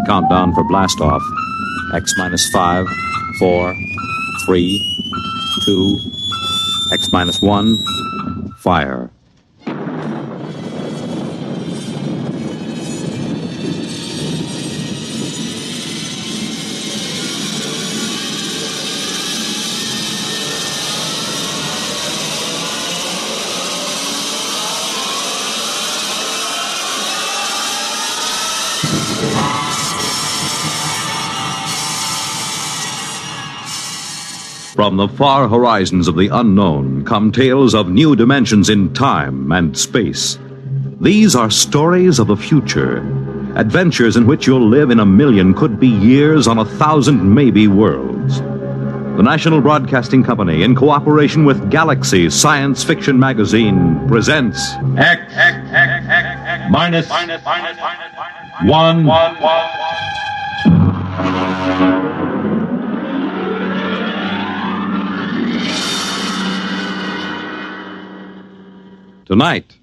Countdown for blast-off. X minus 5, 4, 3, 2, X minus 1, fire. From the far horizons of the unknown come tales of new dimensions in time and space. These are stories of the future, adventures in which you'll live in a million, could be years, on 1,000 maybe worlds. The National Broadcasting Company, in cooperation with Galaxy Science Fiction Magazine, presents X minus 1. Tonight,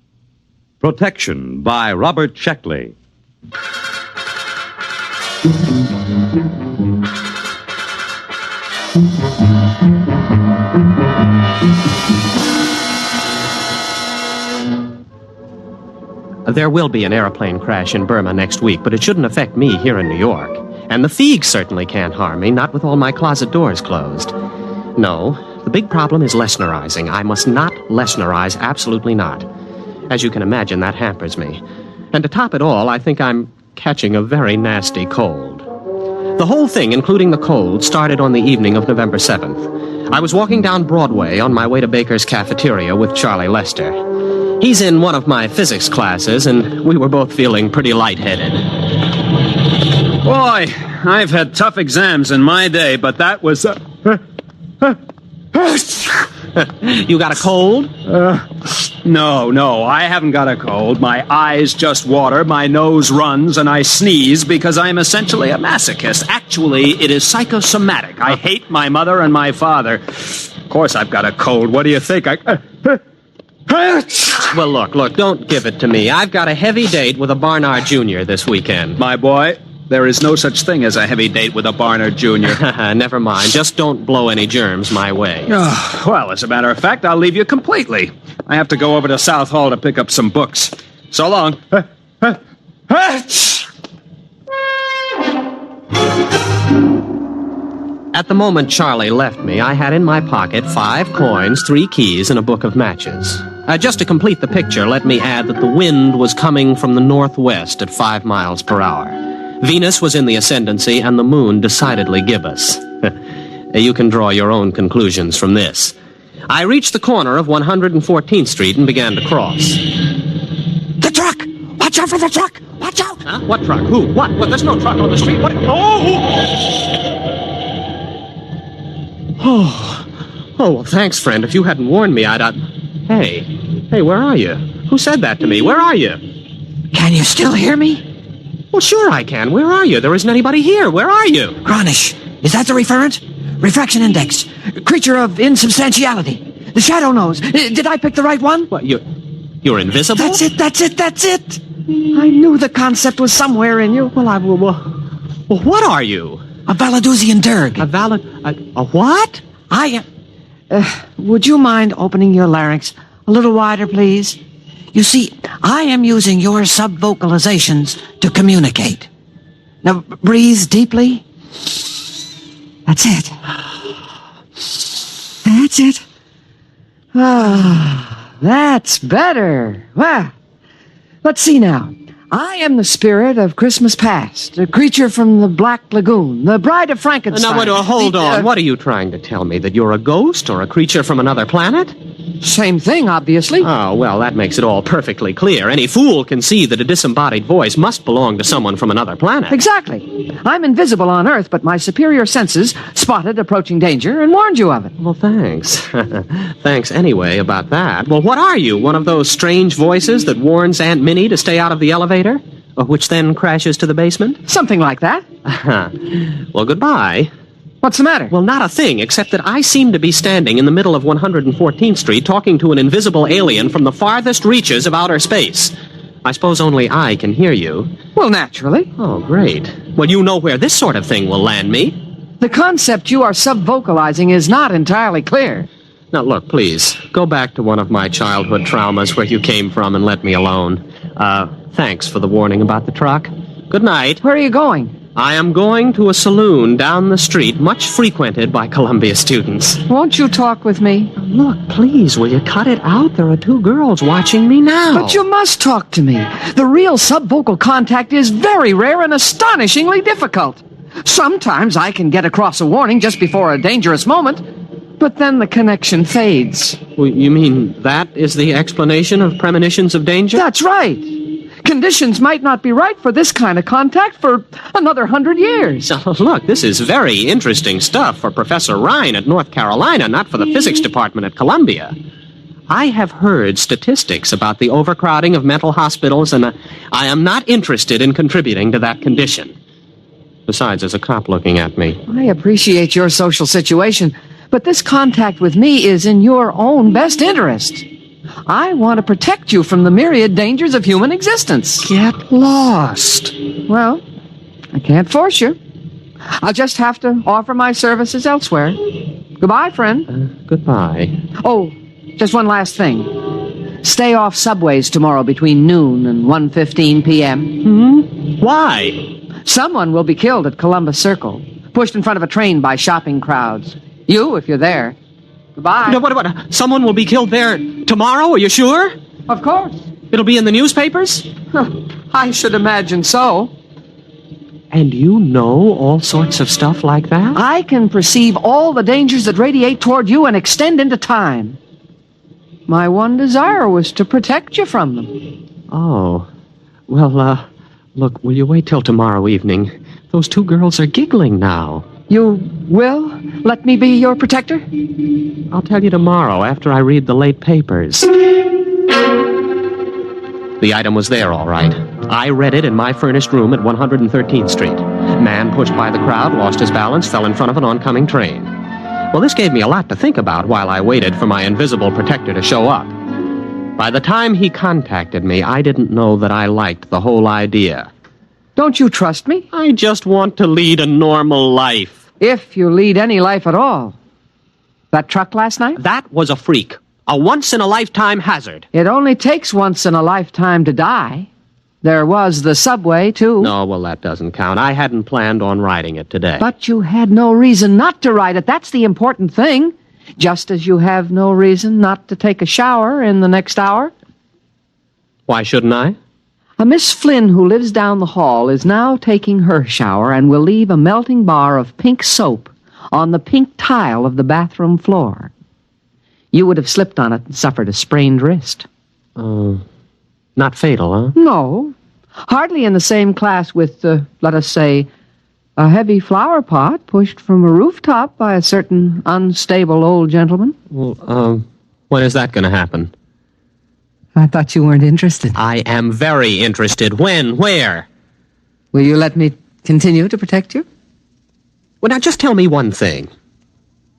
Protection by Robert Shekley. There will be an airplane crash in Burma next week, but it shouldn't affect me here in New York. And the Feegs certainly can't harm me, not with all my closet doors closed. No, the big problem is Lesnarizing. I must not Lesnarize, absolutely not. As you can imagine, that hampers me. And to top it all, I think I'm catching a very nasty cold. The whole thing, including the cold, started on the evening of November 7th. I was walking down Broadway on my way to Baker's Cafeteria with Charlie Lester. He's in one of my physics classes, and we were both feeling pretty lightheaded. Boy, I've had tough exams in my day, but that was... You got a cold? No, I haven't got a cold. My eyes just water, my nose runs, and I sneeze because I'm essentially a masochist. Actually, it is psychosomatic. I hate my mother and my father. Of course I've got a cold. What do you think? Well, look, don't give it to me. I've got a heavy date with a Barnard Jr. this weekend. My boy, there is no such thing as a heavy date with a Barnard Jr. Never mind. Just don't blow any germs my way. Well, as a matter of fact, I'll leave you completely. I have to go over to South Hall to pick up some books. So long. At the moment Charlie left me, I had in my pocket 5 coins, 3 keys, and a book of matches. Just to complete the picture, let me add that the wind was coming from the northwest at 5 miles per hour. Venus was in the ascendancy, and the moon decidedly gibbous. You can draw your own conclusions from this. I reached the corner of 114th Street and began to cross. The truck! Watch out for the truck! Watch out! Huh? What truck? Who? What? There's no truck on the street. What? Oh, well, thanks, friend. If you hadn't warned me, I'd... Hey, where are you? Who said that to me? Where are you? Can you still hear me? Well, sure I can. Where are you? There isn't anybody here. Where are you? Gronish. Is that the referent? Refraction index. Creature of insubstantiality. The shadow knows. Did I pick the right one? What, you're invisible? That's it. I knew the concept was somewhere in you. Well, what are you? A Valadusian Durg. A what? I am... would you mind opening your larynx a little wider, please? You see, I am using your sub-vocalizations to communicate. Now, breathe deeply. That's it. That's it. Ah, that's better. Well, let's see now. I am the spirit of Christmas past, a creature from the Black Lagoon, the bride of Frankenstein. Now, hold on. What are you trying to tell me? That you're a ghost or a creature from another planet? Same thing, obviously. Oh, well, that makes it all perfectly clear. Any fool can see that a disembodied voice must belong to someone from another planet. Exactly. I'm invisible on Earth, but my superior senses spotted approaching danger and warned you of it. Well, thanks. Thanks anyway about that. Well, what are you? One of those strange voices that warns Aunt Minnie to stay out of the elevator? Which then crashes to the basement? Something like that. Well, goodbye. What's the matter? Well, not a thing, except that I seem to be standing in the middle of 114th Street talking to an invisible alien from the farthest reaches of outer space. I suppose only I can hear you. Well, naturally. Oh, great. Well, you know where this sort of thing will land me. The concept you are subvocalizing is not entirely clear. Now, look, please, go back to one of my childhood traumas where you came from and let me alone. Thanks for the warning about the truck. Good night. Where are you going? I am going to a saloon down the street, much frequented by Columbia students. Won't you talk with me? Look, please, will you cut it out? There are two girls watching me now. But you must talk to me. The real subvocal contact is very rare and astonishingly difficult. Sometimes I can get across a warning just before a dangerous moment, but then the connection fades. Well, you mean that is the explanation of premonitions of danger? That's right. Conditions might not be right for this kind of contact for another 100 years. Look, this is very interesting stuff for Professor Ryan at North Carolina, not for the physics department at Columbia. I have heard statistics about the overcrowding of mental hospitals, and I am not interested in contributing to that condition. Besides, there's a cop looking at me. I appreciate your social situation, but this contact with me is in your own best interest. I want to protect you from the myriad dangers of human existence. Get lost. Well, I can't force you. I'll just have to offer my services elsewhere. Goodbye, friend. Goodbye. Oh, just one last thing. Stay off subways tomorrow between noon and 1:15 p.m. Why? Someone will be killed at Columbus Circle, pushed in front of a train by shopping crowds. You, if you're there. Goodbye. No, what? Someone will be killed there tomorrow? Are you sure? Of course. It'll be in the newspapers? I should imagine so. And you know all sorts of stuff like that? I can perceive all the dangers that radiate toward you and extend into time. My one desire was to protect you from them. Oh. Well, look, will you wait till tomorrow evening? Those two girls are giggling now. You will let me be your protector? I'll tell you tomorrow after I read the late papers. The item was there, all right. I read it in my furnished room at 113th Street. Man pushed by the crowd, lost his balance, fell in front of an oncoming train. Well, this gave me a lot to think about while I waited for my invisible protector to show up. By the time he contacted me, I didn't know that I liked the whole idea. Don't you trust me? I just want to lead a normal life. If you lead any life at all. That truck last night? That was a freak. A once-in-a-lifetime hazard. It only takes once in a lifetime to die. There was the subway, too. No, well, that doesn't count. I hadn't planned on riding it today. But you had no reason not to ride it. That's the important thing. Just as you have no reason not to take a shower in the next hour. Why shouldn't I? A Miss Flynn who lives down the hall is now taking her shower and will leave a melting bar of pink soap on the pink tile of the bathroom floor. You would have slipped on it and suffered a sprained wrist. Not fatal, huh? No. Hardly in the same class with, let us say, a heavy flower pot pushed from a rooftop by a certain unstable old gentleman. Well, when is that going to happen? I thought you weren't interested. I am very interested. When? Where? Will you let me continue to protect you? Well, now, just tell me one thing.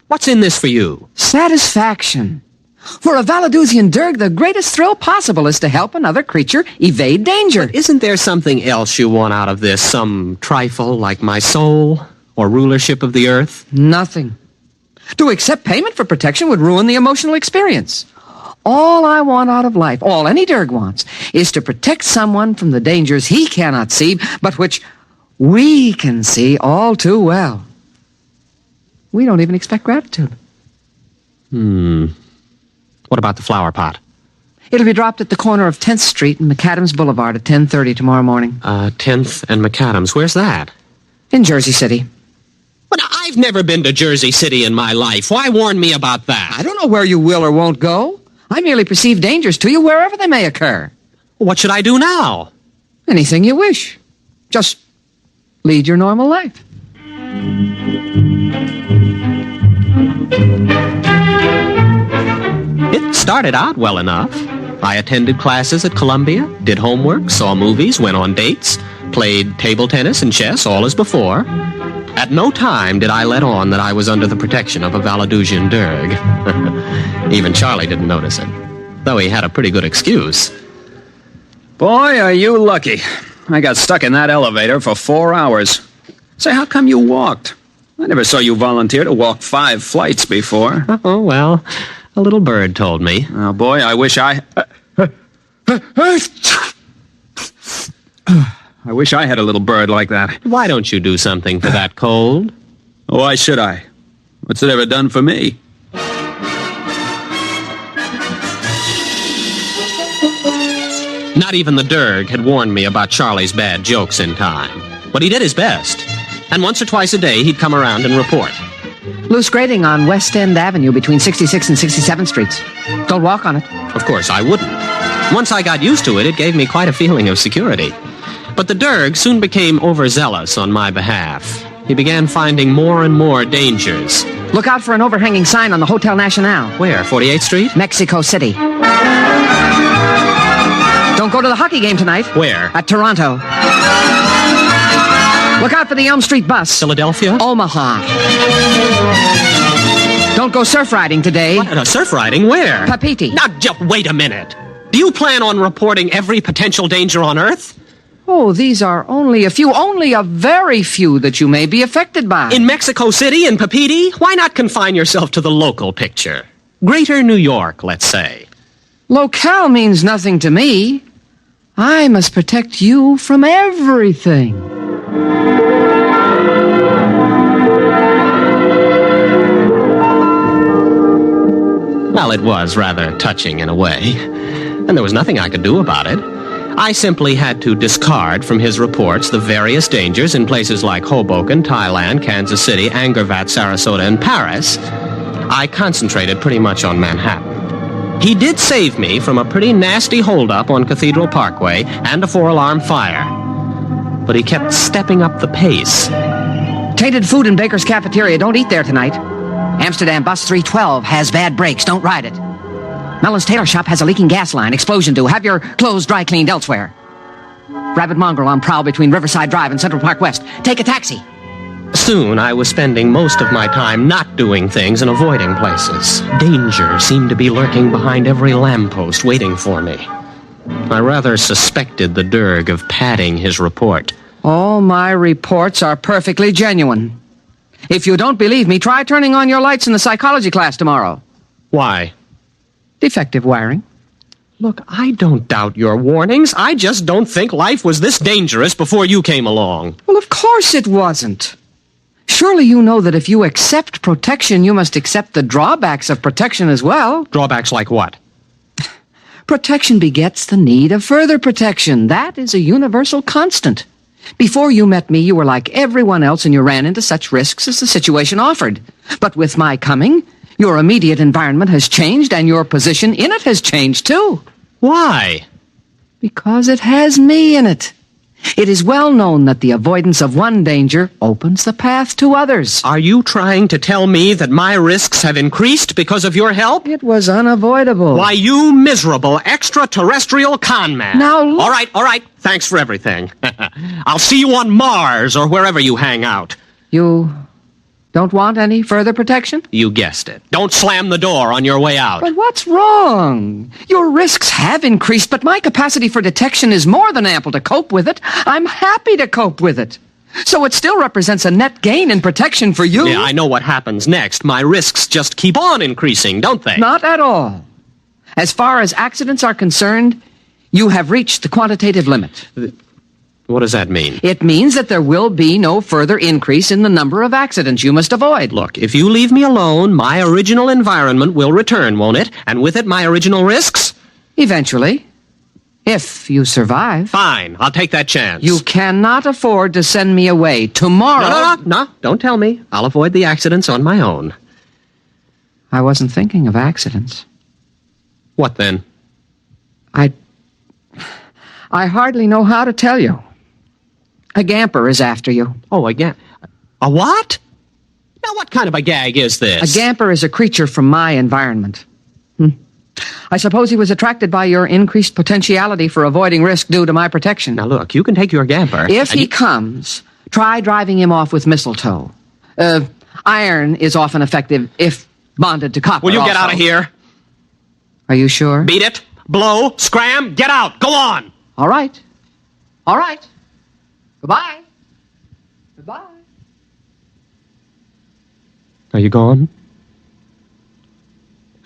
What's in this for you? Satisfaction. For a Valadusian Durg, the greatest thrill possible is to help another creature evade danger. But isn't there something else you want out of this? Some trifle like my soul or rulership of the earth? Nothing. To accept payment for protection would ruin the emotional experience. All I want out of life, all any Durg wants, is to protect someone from the dangers he cannot see, but which we can see all too well. We don't even expect gratitude. What about the flower pot? It'll be dropped at the corner of 10th Street and McAdams Boulevard at 10:30 tomorrow morning. 10th and McAdams. Where's that? In Jersey City. But I've never been to Jersey City in my life. Why warn me about that? I don't know where you will or won't go. I merely perceive dangers to you wherever they may occur. What should I do now? Anything you wish. Just lead your normal life. It started out well enough. I attended classes at Columbia, did homework, saw movies, went on dates, played table tennis and chess, all as before. At no time did I let on that I was under the protection of a Valadusian Durg. Even Charlie didn't notice it, though he had a pretty good excuse. Boy, are you lucky. I got stuck in that elevator for 4 hours. Say, how come you walked? I never saw you volunteer to walk 5 flights before. Oh, well, a little bird told me. Oh, boy, I wish I wish I had a little bird like that. Why don't you do something for that cold? Why should I? What's it ever done for me? Not even the Durg had warned me about Charlie's bad jokes in time. But he did his best. And once or twice a day, he'd come around and report. Loose grading on West End Avenue between 66th and 67th Streets. Don't walk on it. Of course, I wouldn't. Once I got used to it, it gave me quite a feeling of security. But the Durg soon became overzealous on my behalf. He began finding more and more dangers. Look out for an overhanging sign on the Hotel Nacional. Where, 48th Street? Mexico City. Don't go to the hockey game tonight. Where? At Toronto. Look out for the Elm Street bus. Philadelphia? Omaha. Don't go surf riding today. What? Surf riding? Where? Papiti. Now, just wait a minute. Do you plan on reporting every potential danger on Earth? Oh, these are only a very few that you may be affected by. In Mexico City and Papiti? Why not confine yourself to the local picture? Greater New York, let's say. Locale means nothing to me. I must protect you from everything. Well, it was rather touching in a way, and there was nothing I could do about it. I simply had to discard from his reports the various dangers in places like Hoboken, Thailand, Kansas City, Angkor-Wat, Sarasota, and Paris. I concentrated pretty much on Manhattan. He did save me from a pretty nasty holdup on Cathedral Parkway and a 4-alarm fire. But he kept stepping up the pace. Tainted food in Baker's Cafeteria. Don't eat there tonight. Amsterdam Bus 312 has bad brakes. Don't ride it. Mellon's Tailor Shop has a leaking gas line. Explosion due. Have your clothes dry cleaned elsewhere. Rabbit mongrel on prowl between Riverside Drive and Central Park West. Take a taxi. Soon, I was spending most of my time not doing things and avoiding places. Danger seemed to be lurking behind every lamppost waiting for me. I rather suspected the Durg of padding his report. All my reports are perfectly genuine. If you don't believe me, try turning on your lights in the psychology class tomorrow. Why? Defective wiring. Look, I don't doubt your warnings. I just don't think life was this dangerous before you came along. Well, of course it wasn't. Surely you know that if you accept protection, you must accept the drawbacks of protection as well. Drawbacks like what? Protection begets the need of further protection. That is a universal constant. Before you met me, you were like everyone else and you ran into such risks as the situation offered. But with my coming, your immediate environment has changed and your position in it has changed too. Why? Because it has me in it. It is well known that the avoidance of one danger opens the path to others. Are you trying to tell me that my risks have increased because of your help? It was unavoidable. Why, you miserable extraterrestrial con man. Now look. All right. Thanks for everything. I'll see you on Mars or wherever you hang out. You don't want any further protection? You guessed it. Don't slam the door on your way out. But what's wrong? Your risks have increased, but my capacity for detection is more than ample to cope with it. I'm happy to cope with it. So it still represents a net gain in protection for you. Yeah, I know what happens next. My risks just keep on increasing, don't they? Not at all. As far as accidents are concerned, you have reached the quantitative limit. What does that mean? It means that there will be no further increase in the number of accidents you must avoid. Look, if you leave me alone, my original environment will return, won't it? And with it, my original risks? Eventually. If you survive. Fine, I'll take that chance. You cannot afford to send me away tomorrow. No, don't tell me. I'll avoid the accidents on my own. I wasn't thinking of accidents. What then? I hardly know how to tell you. A gamper is after you. Oh, again. A what? Now, what kind of a gag is this? A gamper is a creature from my environment. I suppose he was attracted by your increased potentiality for avoiding risk due to my protection. Now, look, you can take your gamper. If he comes, try driving him off with mistletoe. Iron is often effective if bonded to copper. Will you get also. out of here? Are you sure? Beat it. Blow. Scram. Get out. Go on. All right. All right. Goodbye. Goodbye. Are you gone?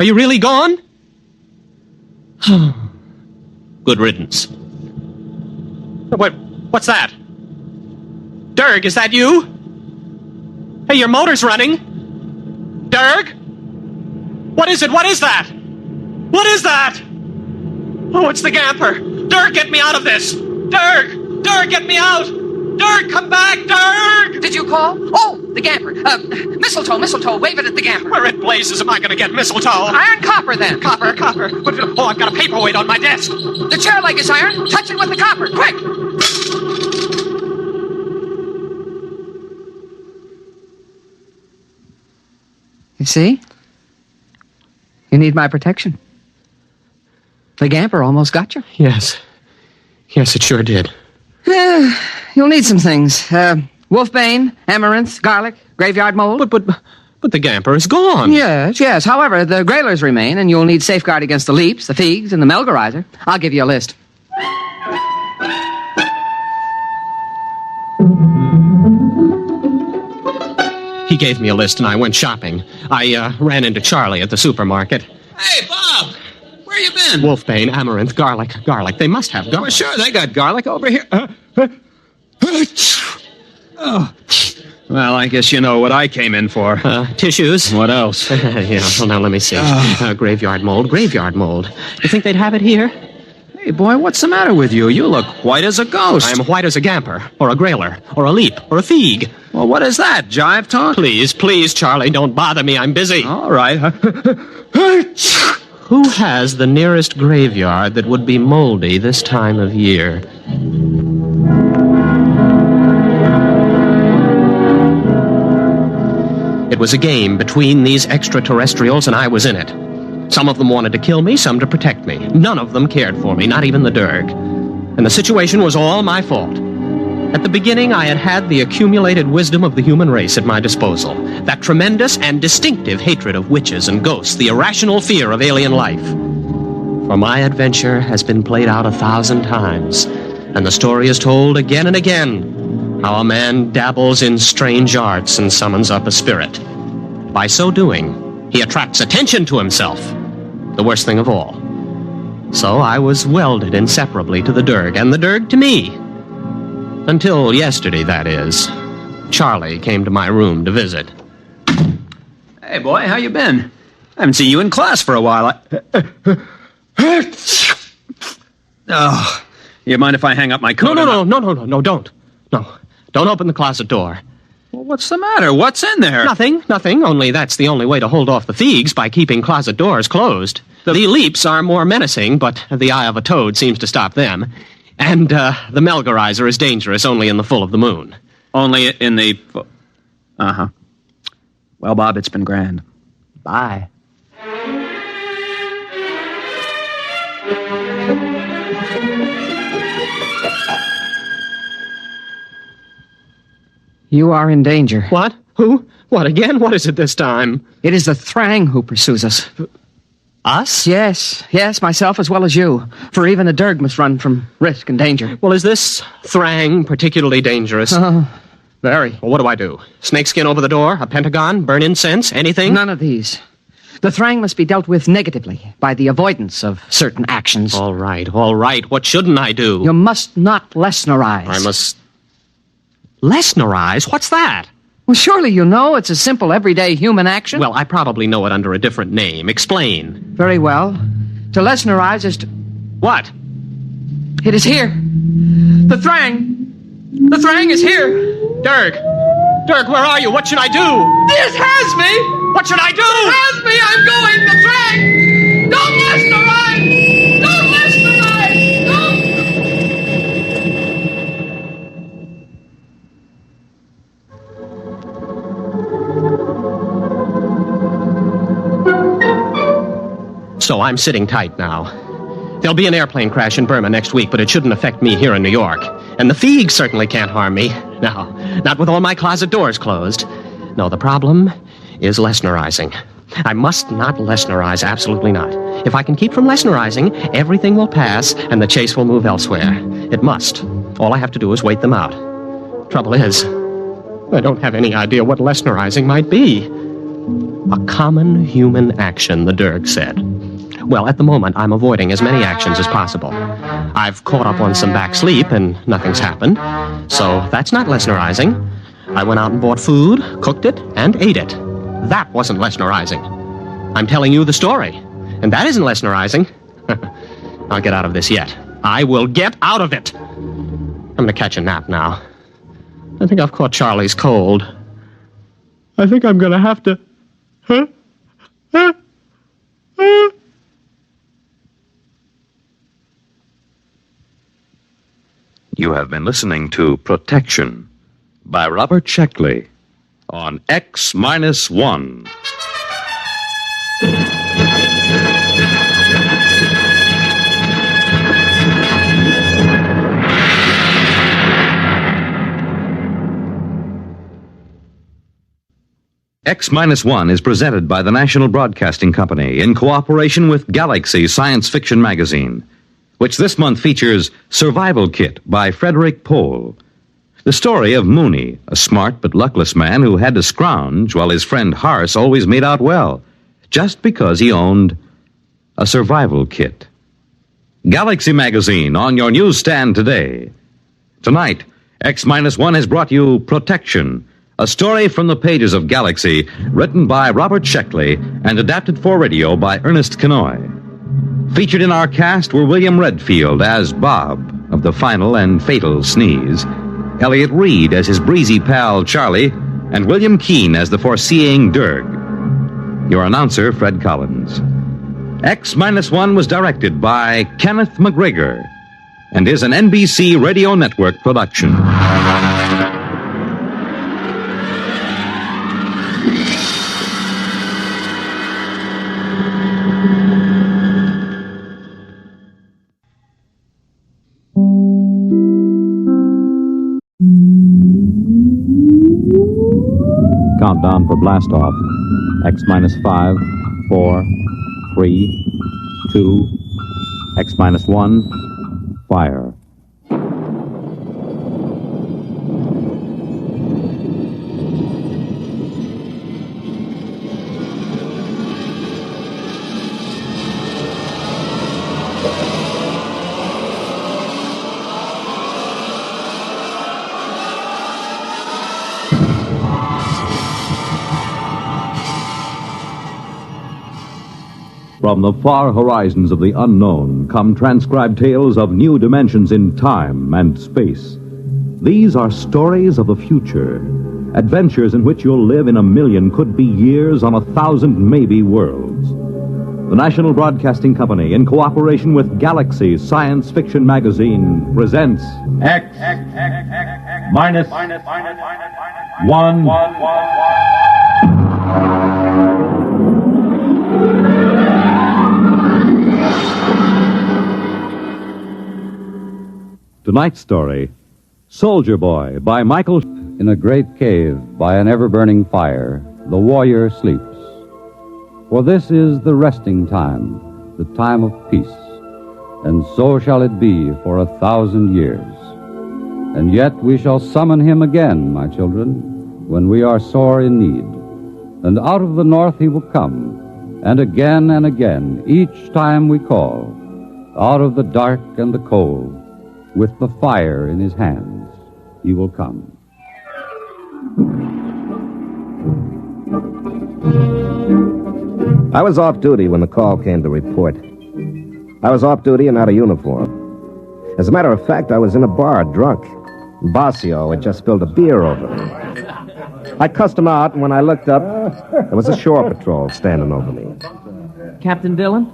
Are you really gone? Good riddance. What's that? Durg, is that you? Hey, your motor's running. Durg? What is it? What is that? What is that? Oh, it's the Gamper. Durg, get me out of this. Durg! Durg, get me out! Durg, come back, Durg! Did you call? Oh, the Gamper. Mistletoe, wave it at the Gamper. Where in blazes am I going to get mistletoe? Iron copper, then. Copper. Oh, I've got a paperweight on my desk. The chair leg is iron. Touch it with the copper, quick! You see? You need my protection. The Gamper almost got you. Yes. Yes, it sure did. You'll need some things. Wolfbane, amaranth, garlic, graveyard mold. But the Gamper is gone. Yes. However, the grailers remain, and you'll need safeguard against the leaps, the figs, and the melgarizer. I'll give you a list. He gave me a list and I went shopping. I ran into Charlie at the supermarket. Hey, Bob! Where you been? Wolfbane, amaranth, garlic. They must have garlic. Well, sure, they got garlic over here. Oh. Well, I guess you know what I came in for. Tissues. What else? Yeah, well, now let me see. Graveyard mold. You think they'd have it here? Hey, boy, what's the matter with you? You look white as a ghost. I'm white as a Gamper, or a grailer, or a leap, or a fig. Well, what is that, jive talk? Please, Charlie, don't bother me. I'm busy. All right. Who has the nearest graveyard that would be moldy this time of year? It was a game between these extraterrestrials, and I was in it. Some of them wanted to kill me, some to protect me. None of them cared for me, not even the Durg. And the situation was all my fault. At the beginning, I had the accumulated wisdom of the human race at my disposal. That tremendous and distinctive hatred of witches and ghosts, the irrational fear of alien life. For my adventure has been played out 1,000 times, and the story is told again and again, how a man dabbles in strange arts and summons up a spirit. By so doing, he attracts attention to himself, the worst thing of all. So I was welded inseparably to the Durg, and the Durg to me. Until yesterday, that is. Charlie came to my room to visit. Hey, boy, how you been? I haven't seen you in class for a while. Oh, you mind if I hang up my coat? No, don't. No, don't open the closet door. Well, what's the matter? What's in there? Nothing, only that's the only way to hold off the figs, by keeping closet doors closed. The leaps are more menacing, but the eye of a toad seems to stop them. And the melgarizer is dangerous only in the full of the moon. Only in the... Uh-huh. Well, Bob, it's been grand. Bye. You are in danger. What? Who? What again? What is it this time? It is the Thrang who pursues us. Us? Yes, myself as well as you. For even the Durg must run from risk and danger. Well, is this Thrang particularly dangerous? Very. Well, what do I do? Snakeskin over the door? A pentagon? Burn incense? Anything? None of these. The Thrang must be dealt with negatively by the avoidance of certain actions. All right. What shouldn't I do? You must not Lesnerize. I must... Lesnerize? What's that? Well, surely you know it's a simple, everyday human action. Well, I probably know it under a different name. Explain. Very well. To Lesnerize is to... What? It is here. The Thrang. The Thrang is here. Durg, where are you? What should I do? This has me. What should I do? It has me. I'm going. The Thrang. Don't Lesnerize. Don't Lesnerize. Don't. So I'm sitting tight now. There'll be an airplane crash in Burma next week, but it shouldn't affect me here in New York. And the figs certainly can't harm me. No, not with all my closet doors closed. No, the problem is Lesnerizing. I must not Lesnerize, absolutely not. If I can keep from Lesnarizing, everything will pass and the chase will move elsewhere. It must. All I have to do is wait them out. Trouble is, I don't have any idea what Lesnarizing might be. A common human action, the Durg said. Well, at the moment, I'm avoiding as many actions as possible. I've caught up on some back sleep, and nothing's happened. So that's not Lesnarizing. I went out and bought food, cooked it, and ate it. That wasn't Lesnarizing. I'm telling you the story, and that isn't Lesnarizing. I'll get out of this yet. I will get out of it. I'm going to catch a nap now. I think I've caught Charlie's cold. I think I'm going to have to... You have been listening to Protection by Robert Shekley on X-1. X-1 is presented by the National Broadcasting Company in cooperation with Galaxy Science Fiction Magazine, which this month features Survival Kit by Frederick Pohl. The story of Mooney, a smart but luckless man who had to scrounge while his friend Harse always made out well, just because he owned a survival kit. Galaxy Magazine on your newsstand today. Tonight, X-1 has brought you Protection, a story from the pages of Galaxy, written by Robert Shekley and adapted for radio by Ernest Kenoy. Featured in our cast were William Redfield as Bob of the final and fatal sneeze, Elliot Reed as his breezy pal Charlie, and William Keane as the foreseeing Durg. Your announcer, Fred Collins. X-1 was directed by Kenneth McGregor and is an NBC Radio Network production. Countdown for blastoff. X-5, 4, 3, 2, X-1, fire. From the far horizons of the unknown come transcribed tales of new dimensions in time and space. These are stories of the future, adventures in which you'll live in 1,000,000 could-be years on 1,000 maybe worlds. The National Broadcasting Company, in cooperation with Galaxy Science Fiction Magazine, presents X minus 1. tonight's story, Soldier Boy by Michael. In a great cave by an ever-burning fire, the warrior sleeps. For this is the resting time, the time of peace, and so shall it be for 1,000 years. And yet we shall summon him again, my children, when we are sore in need. And out of the north he will come, and again, each time we call, out of the dark and the cold, with the fire in his hands, he will come. I was off duty when the call came to report. I was off duty and out of uniform. As a matter of fact, I was in a bar, drunk. Bossio had just spilled a beer over me. I cussed him out, and when I looked up, there was a shore patrol standing over me. Captain Dillon?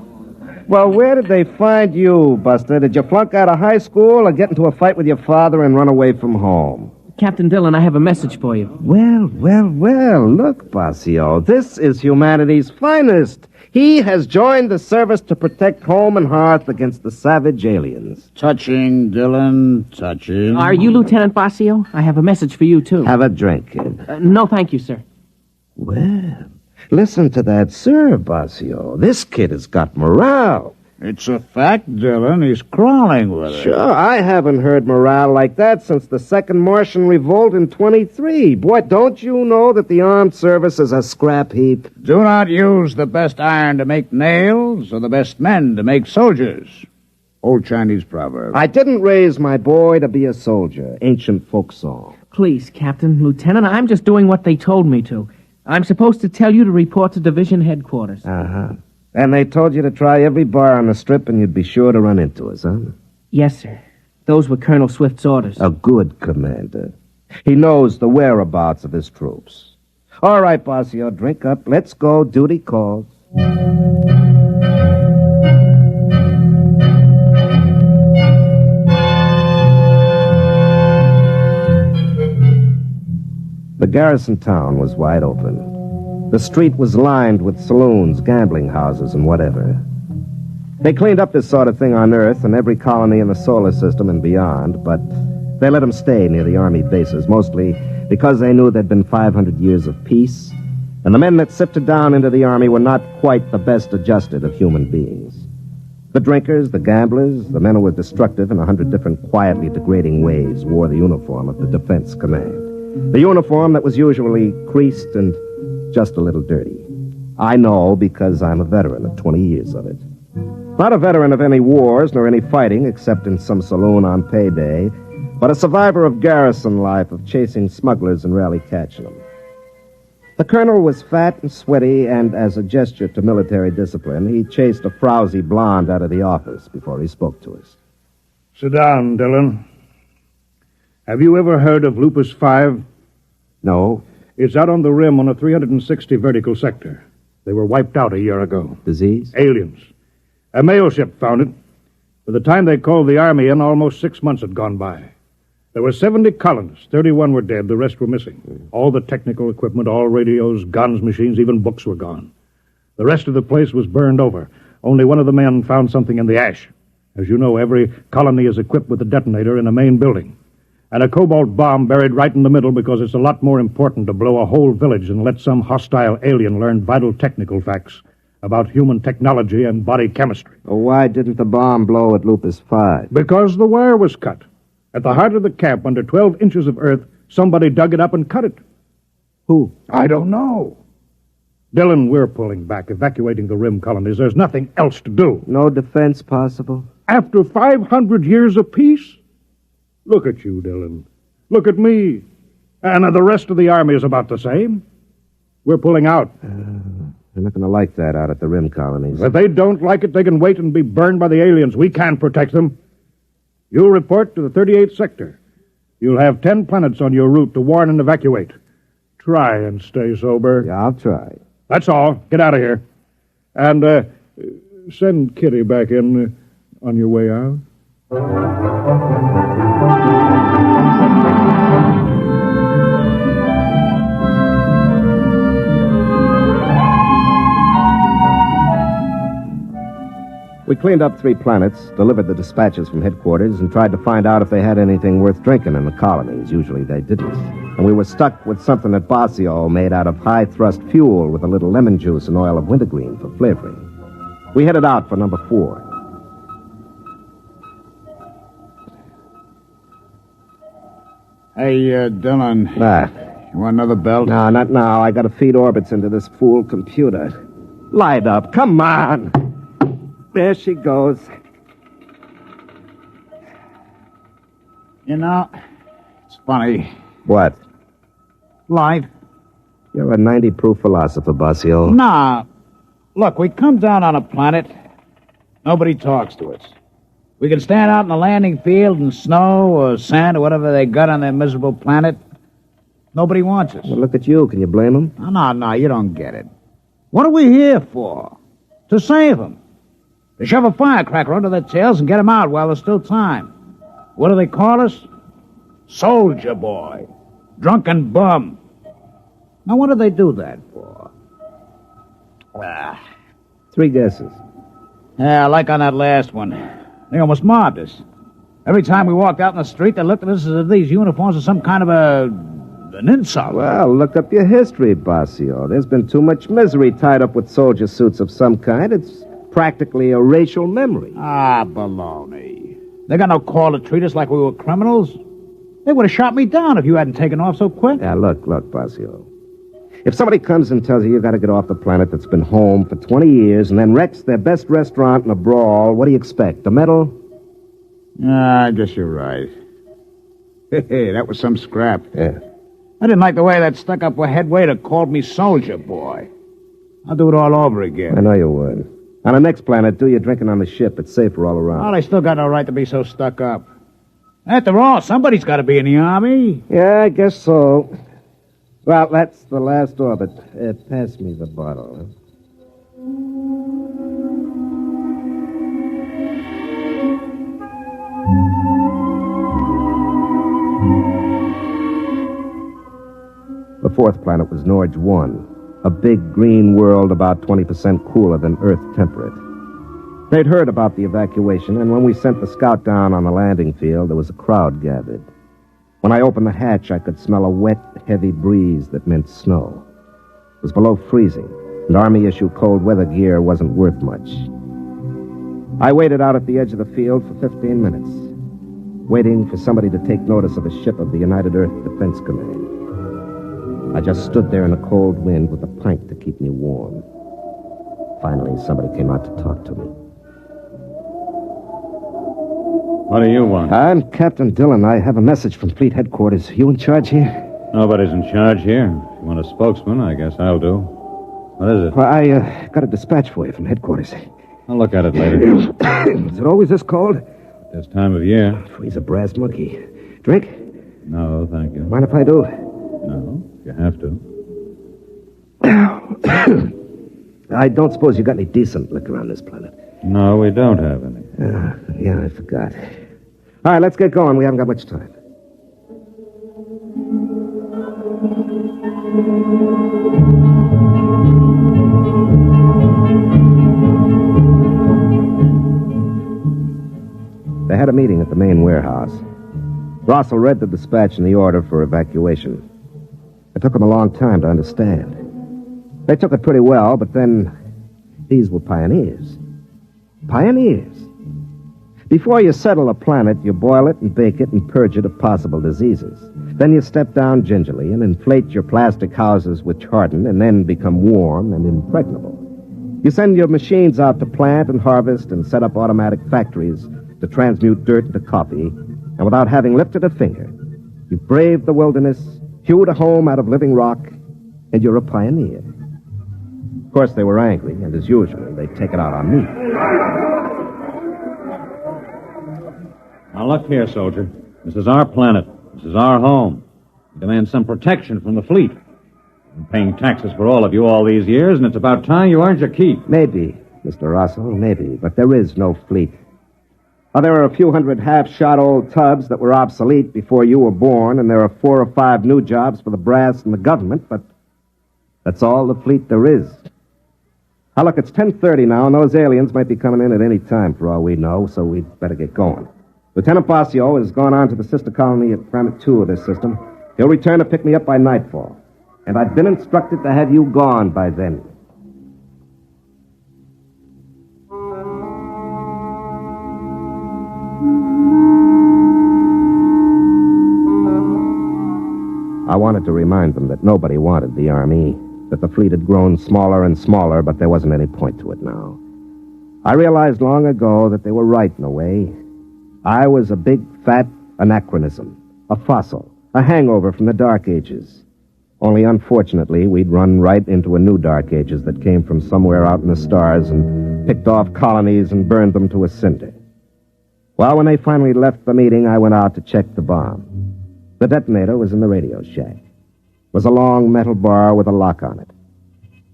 Well, where did they find you, Buster? Did you flunk out of high school or get into a fight with your father and run away from home? Captain Dillon, I have a message for you. Well, look, Bossio, this is humanity's finest. He has joined the service to protect home and hearth against the savage aliens. Touching, Dillon, touching. Are you Lieutenant Bossio? I have a message for you, too. Have a drink, kid. No, thank you, sir. Well, Listen to that, sir, Basio. This kid has got morale. It's a fact, Dillon. He's crawling with it. Sure, I haven't heard morale like that since the Second Martian Revolt in 23. Boy, don't you know that the armed service is a scrap heap? Do not use the best iron to make nails or the best men to make soldiers. Old Chinese proverb. I didn't raise my boy to be a soldier. Ancient folk song. Please, Captain, Lieutenant, I'm just doing what they told me to. I'm supposed to tell you to report to division headquarters. Uh-huh. And they told you to try every bar on the strip and you'd be sure to run into us, huh? Yes, sir. Those were Colonel Swift's orders. A good commander. He knows the whereabouts of his troops. All right, Basio, drink up. Let's go. Duty calls. The garrison town was wide open. The street was lined with saloons, gambling houses, and whatever. They cleaned up this sort of thing on Earth and every colony in the solar system and beyond, but they let them stay near the Army bases, mostly because they knew there'd been 500 years of peace, and the men that sifted down into the Army were not quite the best adjusted of human beings. The drinkers, the gamblers, the men who were destructive in 100 different quietly degrading ways wore the uniform of the Defense Command. The uniform that was usually creased and just a little dirty. I know because I'm a veteran of 20 years of it. Not a veteran of any wars nor any fighting except in some saloon on payday, but a survivor of garrison life, of chasing smugglers and rarely catching them. The colonel was fat and sweaty, and as a gesture to military discipline, he chased a frowsy blonde out of the office before he spoke to us. Sit down, Dillon. Have you ever heard of Lupus 5? No. It's out on the rim on a 360 vertical sector. They were wiped out a year ago. Disease? Aliens. A mail ship found it. By the time they called the Army in, almost 6 months had gone by. There were 70 colonists. 31 were dead. The rest were missing. All the technical equipment, all radios, guns, machines, even books were gone. The rest of the place was burned over. Only one of the men found something in the ash. As you know, every colony is equipped with a detonator in a main building. And a cobalt bomb buried right in the middle because it's a lot more important to blow a whole village than let some hostile alien learn vital technical facts about human technology and body chemistry. Well, why didn't the bomb blow at Lupus 5? Because the wire was cut. At the heart of the camp, under 12 inches of earth, somebody dug it up and cut it. Who? I don't know. Dillon, we're pulling back, evacuating the rim colonies. There's nothing else to do. No defense possible? After 500 years of peace? Look at you, Dillon. Look at me. And the rest of the Army is about the same. We're pulling out. They're not going to like that out at the rim colonies. If they don't like it, they can wait and be burned by the aliens. We can't protect them. You'll report to the 38th sector. You'll have 10 planets on your route to warn and evacuate. Try and stay sober. Yeah, I'll try. That's all. Get out of here. And send Kitty back in on your way out. We cleaned up 3 planets, delivered the dispatches from headquarters, and tried to find out if they had anything worth drinking in the colonies. Usually they didn't. And we were stuck with something at Basio made out of high-thrust fuel with a little lemon juice and oil of wintergreen for flavoring. We headed out for number 4. Hey, Dillon. You want another belt? No, not now. I got to feed orbits into this fool computer. Light up. Come on. There she goes. You know, it's funny. What? Life. You're a 90-proof philosopher, Basio. Nah. Look, we come down on a planet. Nobody talks to us. We can stand out in the landing field in snow or sand or whatever they got on their miserable planet. Nobody wants us. Well, look at you. Can you blame them? No, you don't get it. What are we here for? To save them. To shove a firecracker under their tails and get them out while there's still time. What do they call us? Soldier boy. Drunken bum. Now, what do they do that for? 3 guesses. Yeah, like on that last one. They almost mobbed us. Every time we walked out in the street, they looked at us as if these uniforms were some kind of a an insult. Well, look up your history, Basio. There's been too much misery tied up with soldier suits of some kind. It's practically a racial memory. Ah, baloney. They got no call to treat us like we were criminals. They would have shot me down if you hadn't taken off so quick. Yeah, look, Basio. If somebody comes and tells you got to get off the planet that's been home for 20 years and then wrecks their best restaurant in a brawl, what do you expect? A medal? I guess you're right. Hey, that was some scrap. Yeah. I didn't like the way that stuck-up head waiter called me soldier boy. I'll do it all over again. I know you would. On the next planet, do your drinking on the ship. It's safer all around. Well, they still got no right to be so stuck up. After all, somebody's got to be in the Army. Yeah, I guess so. Well, that's the last orbit. Pass me the bottle. Huh? The fourth planet was Norge 1, a big green world about 20% cooler than Earth temperate. They'd heard about the evacuation, and when we sent the scout down on the landing field, there was a crowd gathered. When I opened the hatch, I could smell a wet, heavy breeze that meant snow. It was below freezing, and Army-issue cold weather gear wasn't worth much. I waited out at the edge of the field for 15 minutes, waiting for somebody to take notice of a ship of the United Earth Defense Command. I just stood there in the cold wind with a pint to keep me warm. Finally, somebody came out to talk to me. What do you want? I'm Captain Dillon. I have a message from Fleet Headquarters. You in charge here? Nobody's in charge here. If you want a spokesman, I guess I'll do. What is it? Well, I got a dispatch for you from Headquarters. I'll look at it later. Is it always this cold? This time of year. Freeze a brass monkey. Drink? No, thank you. Mind if I do? No, if you have to. I don't suppose you got any decent liquor on this planet. No, we don't have any. Yeah, I forgot. All right, let's get going. We haven't got much time. They had a meeting at the main warehouse. Russell read the dispatch and the order for evacuation. It took them a long time to understand. They took it pretty well, but then these were pioneers. Pioneers. Before you settle a planet, you boil it and bake it and purge it of possible diseases. Then you step down gingerly and inflate your plastic houses which harden and then become warm and impregnable. You send your machines out to plant and harvest and set up automatic factories to transmute dirt into coffee, and without having lifted a finger, you've braved the wilderness, hewed a home out of living rock, and you're a pioneer. Of course, they were angry, and as usual, they'd take it out on me. Now, look here, soldier. This is our planet. This is our home. We demand some protection from the fleet. I've been paying taxes for all of you all these years, and it's about time you earned your keep. Maybe, Mr. Russell, maybe, but there is no fleet. Oh, there are a few hundred half-shot old tubs that were obsolete before you were born, and there are 4 or 5 new jobs for the brass and the government, but that's all the fleet there is. Now, look, it's 10:30 now, and those aliens might be coming in at any time, for all we know, so we'd better get going. Lieutenant Basio has gone on to the sister colony at Planet 2 of this system. He'll return to pick me up by nightfall, and I've been instructed to have you gone by then. I wanted to remind them that nobody wanted the Army, that the fleet had grown smaller and smaller, but there wasn't any point to it now. I realized long ago that they were right in a way. I was a big, fat anachronism, a fossil, a hangover from the Dark Ages. Only unfortunately, we'd run right into a new Dark Ages that came from somewhere out in the stars and picked off colonies and burned them to a cinder. Well, when they finally left the meeting, I went out to check the bomb. The detonator was in the radio shack. It was a long metal bar with a lock on it.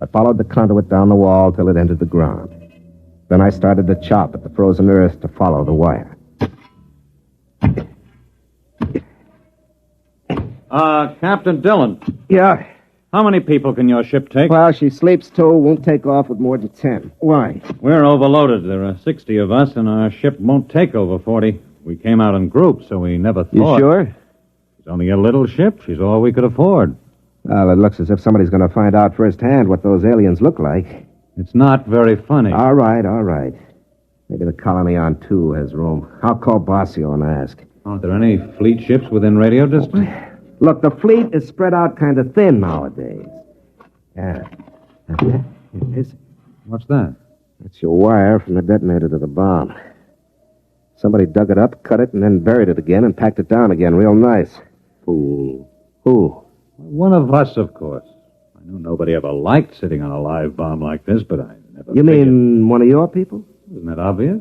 I followed the conduit down the wall till it entered the ground. Then I started to chop at the frozen earth to follow the wire. Captain Dillon. Yeah? How many people can your ship take? Well, she sleeps too, won't take off with more than 10. Why? We're overloaded. There are 60 of us, and our ship won't take over 40. We came out in groups, so we never thought. You sure? It's only a little ship. She's all we could afford. Well, it looks as if somebody's going to find out firsthand what those aliens look like. It's not very funny. All right. Maybe the colony on 2 has room. I'll call Basio and ask. Aren't there any fleet ships within radio distance? Look, the fleet is spread out kind of thin nowadays. Yeah. What's that? That's your wire from the detonator to the bomb. Somebody dug it up, cut it, and then buried it again and packed it down again real nice. Fool. Who? One of us, of course. I knew nobody ever liked sitting on a live bomb like this, but I never You mean one of your people? Isn't that obvious?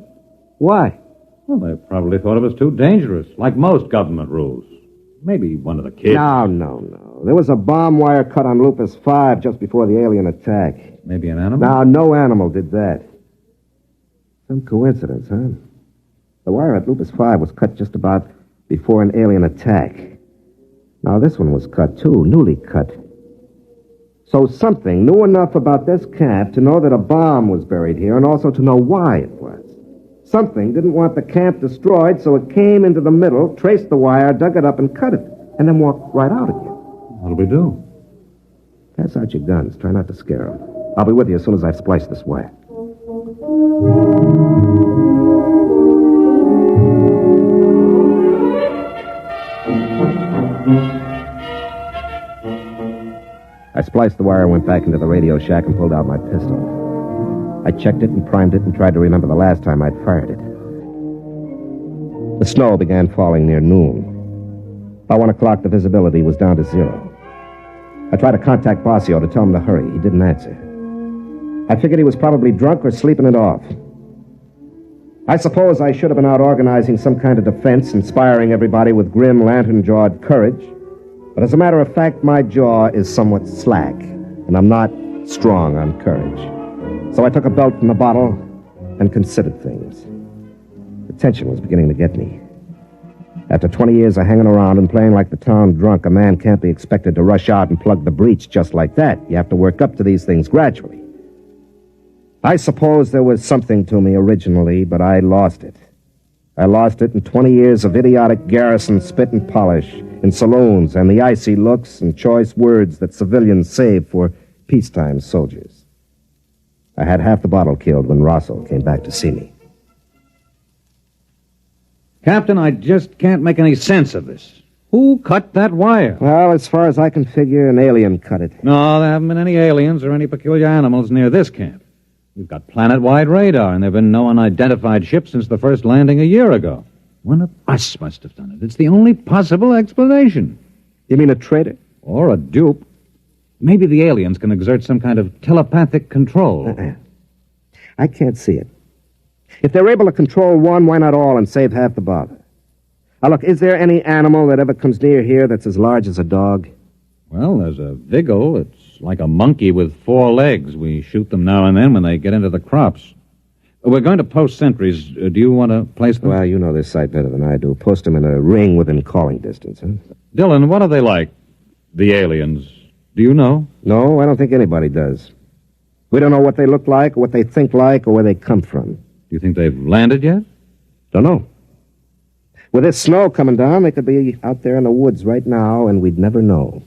Why? Well, they probably thought it was too dangerous, like most government rules. Maybe one of the kids. No. There was a bomb wire cut on Lupus 5 just before the alien attack. Maybe an animal? No, no animal did that. Some coincidence, huh? The wire at Lupus 5 was cut just about before an alien attack. Now, this one was cut, too, newly cut. So something knew enough about this camp to know that a bomb was buried here and also to know why it was. Something didn't want the camp destroyed, so it came into the middle, traced the wire, dug it up, and cut it, and then walked right out again. What'll we do? Pass out your guns. Try not to scare them. I'll be with you as soon as I've spliced this wire. I spliced the wire and went back into the radio shack and pulled out my pistol. I checked it and primed it and tried to remember the last time I'd fired it. The snow began falling near noon. By 1 o'clock, the visibility was down to 0. I tried to contact Basio to tell him to hurry. He didn't answer. I figured he was probably drunk or sleeping it off. I suppose I should have been out organizing some kind of defense, inspiring everybody with grim, lantern-jawed courage. But as a matter of fact, my jaw is somewhat slack, and I'm not strong on courage. So I took a belt from the bottle and considered things. The tension was beginning to get me. After 20 years of hanging around and playing like the town drunk, a man can't be expected to rush out and plug the breach just like that. You have to work up to these things gradually. I suppose there was something to me originally, but I lost it. I lost it in 20 years of idiotic garrison spit and polish in saloons and the icy looks and choice words that civilians save for peacetime soldiers. I had half the bottle killed when Rosso came back to see me. Captain, I just can't make any sense of this. Who cut that wire? Well, as far as I can figure, an alien cut it. No, there haven't been any aliens or any peculiar animals near this camp. We've got planet-wide radar, and there have been no unidentified ships since the first landing a year ago. One of us must have done it. It's the only possible explanation. You mean a traitor? Or a dupe. Maybe the aliens can exert some kind of telepathic control. I can't see it. If they're able to control one, why not all and save half the bother? Now, look, is there any animal that ever comes near here that's as large as a dog? Well, there's a vigil. It's like a monkey with 4 legs. We shoot them now and then when they get into the crops. We're going to post sentries. Do you want to place them? Well, you know this site better than I do. Post them in a ring within calling distance, huh? Dylan, what are they like? The aliens. Do you know? No, I don't think anybody does. We don't know what they look like, or what they think like, or where they come from. Do you think they've landed yet? Don't know. With this snow coming down, they could be out there in the woods right now, and we'd never know.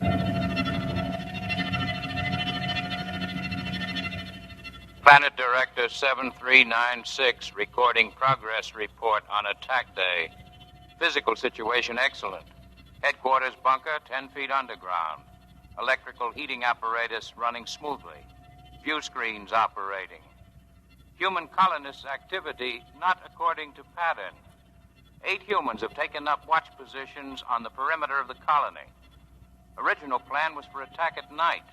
Planet Director 7396 recording progress report on attack day. Physical situation excellent. Headquarters bunker 10 feet underground. Electrical heating apparatus running smoothly. View screens operating. Human colonists' activity not according to pattern. 8 humans have taken up watch positions on the perimeter of the colony. Original plan was for attack at night,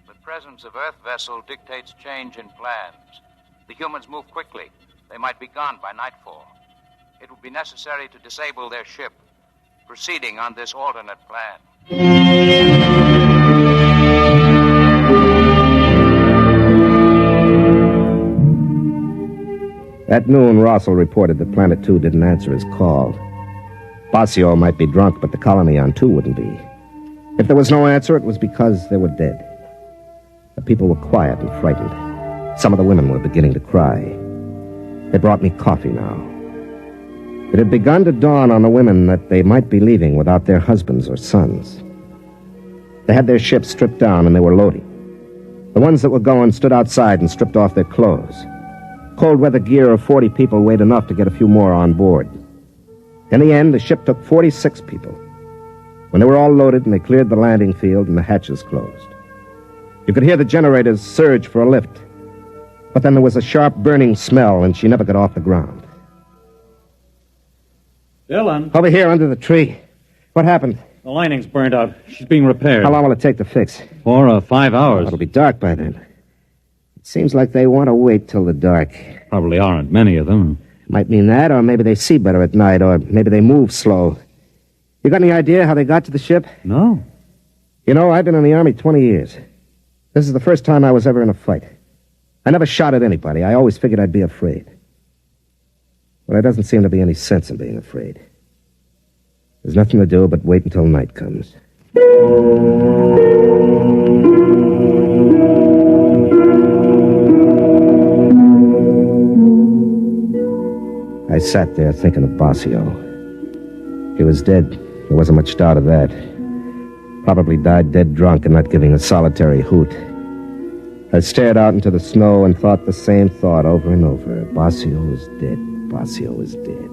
but presence of Earth vessel dictates change in plans. The humans move quickly. They might be gone by nightfall. It will be necessary to disable their ship, proceeding on this alternate plan. At noon, Rossell reported that Planet 2 didn't answer his call. Basio might be drunk, but the colony on 2 wouldn't be. If there was no answer, it was because they were dead. The people were quiet and frightened. Some of the women were beginning to cry. They brought me coffee now. It had begun to dawn on the women that they might be leaving without their husbands or sons. They had their ships stripped down and they were loading. The ones that were going stood outside and stripped off their clothes. Cold weather gear of 40 people weighed enough to get a few more on board. In the end, the ship took 46 people. When they were all loaded and they cleared the landing field and the hatches closed, you could hear the generators surge for a lift. But then there was a sharp burning smell and she never got off the ground. Dylan. Over here under the tree. What happened? The lining's burned out. She's being repaired. How long will it take to fix? 4 or 5 hours. It'll be dark by then. It seems like they want to wait till the dark. Probably aren't many of them. Might mean that, or maybe they see better at night, or maybe they move slow. You got any idea how they got to the ship? No. You know, I've been in the Army 20 years. This is the first time I was ever in a fight. I never shot at anybody. I always figured I'd be afraid. Well, there doesn't seem to be any sense in being afraid. There's nothing to do but wait until night comes. I sat there thinking of Basio. He was dead. There wasn't much doubt of that. Probably died dead drunk and not giving a solitary hoot. I stared out into the snow and thought the same thought over and over. Basio is dead. Basio is dead.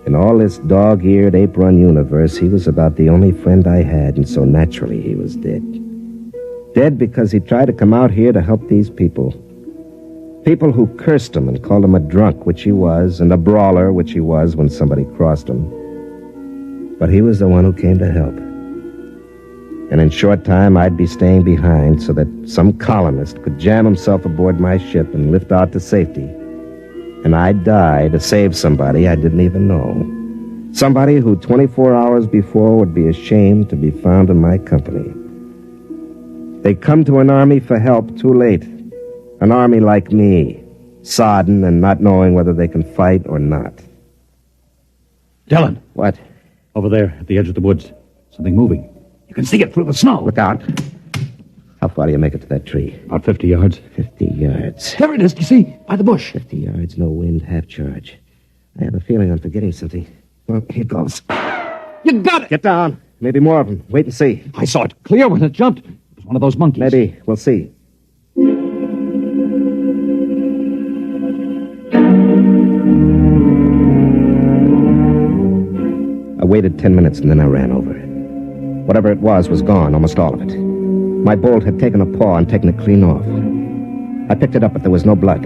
In all this dog-eared, ape-run universe, he was about the only friend I had, and so naturally he was dead. Dead because he tried to come out here to help these people. People who cursed him and called him a drunk, which he was, and a brawler, which he was when somebody crossed him. But he was the one who came to help. And in short time, I'd be staying behind so that some colonist could jam himself aboard my ship and lift out to safety. And I'd die to save somebody I didn't even know. Somebody who 24 hours before would be ashamed to be found in my company. They come to an army for help too late. An army like me, sodden and not knowing whether they can fight or not. Dylan. What? Over there at the edge of the woods. Something moving. You can see it through the snow. Look out. How far do you make it to that tree? About 50 yards. 50 yards. There it is, you see, by the bush. 50 yards, no wind, half charge. I have a feeling I'm forgetting something. Well, here goes. You got it! Get down. Maybe more of them. Wait and see. I saw it clear when it jumped. It was one of those monkeys. Maybe. We'll see. I waited 10 minutes and then I ran over. Whatever it was gone, almost all of it. My bolt had taken a paw and taken it clean off. I picked it up, but there was no blood.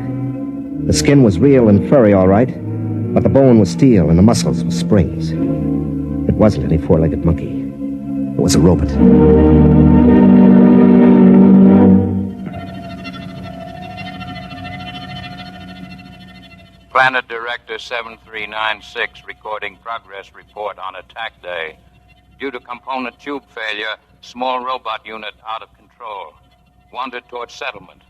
The skin was real and furry, all right, but the bone was steel and the muscles were springs. It wasn't any four-legged monkey. It was a robot. Planet Director 7396 recording progress report on attack day. Due to component tube failure, small robot unit out of control. Wandered towards settlement.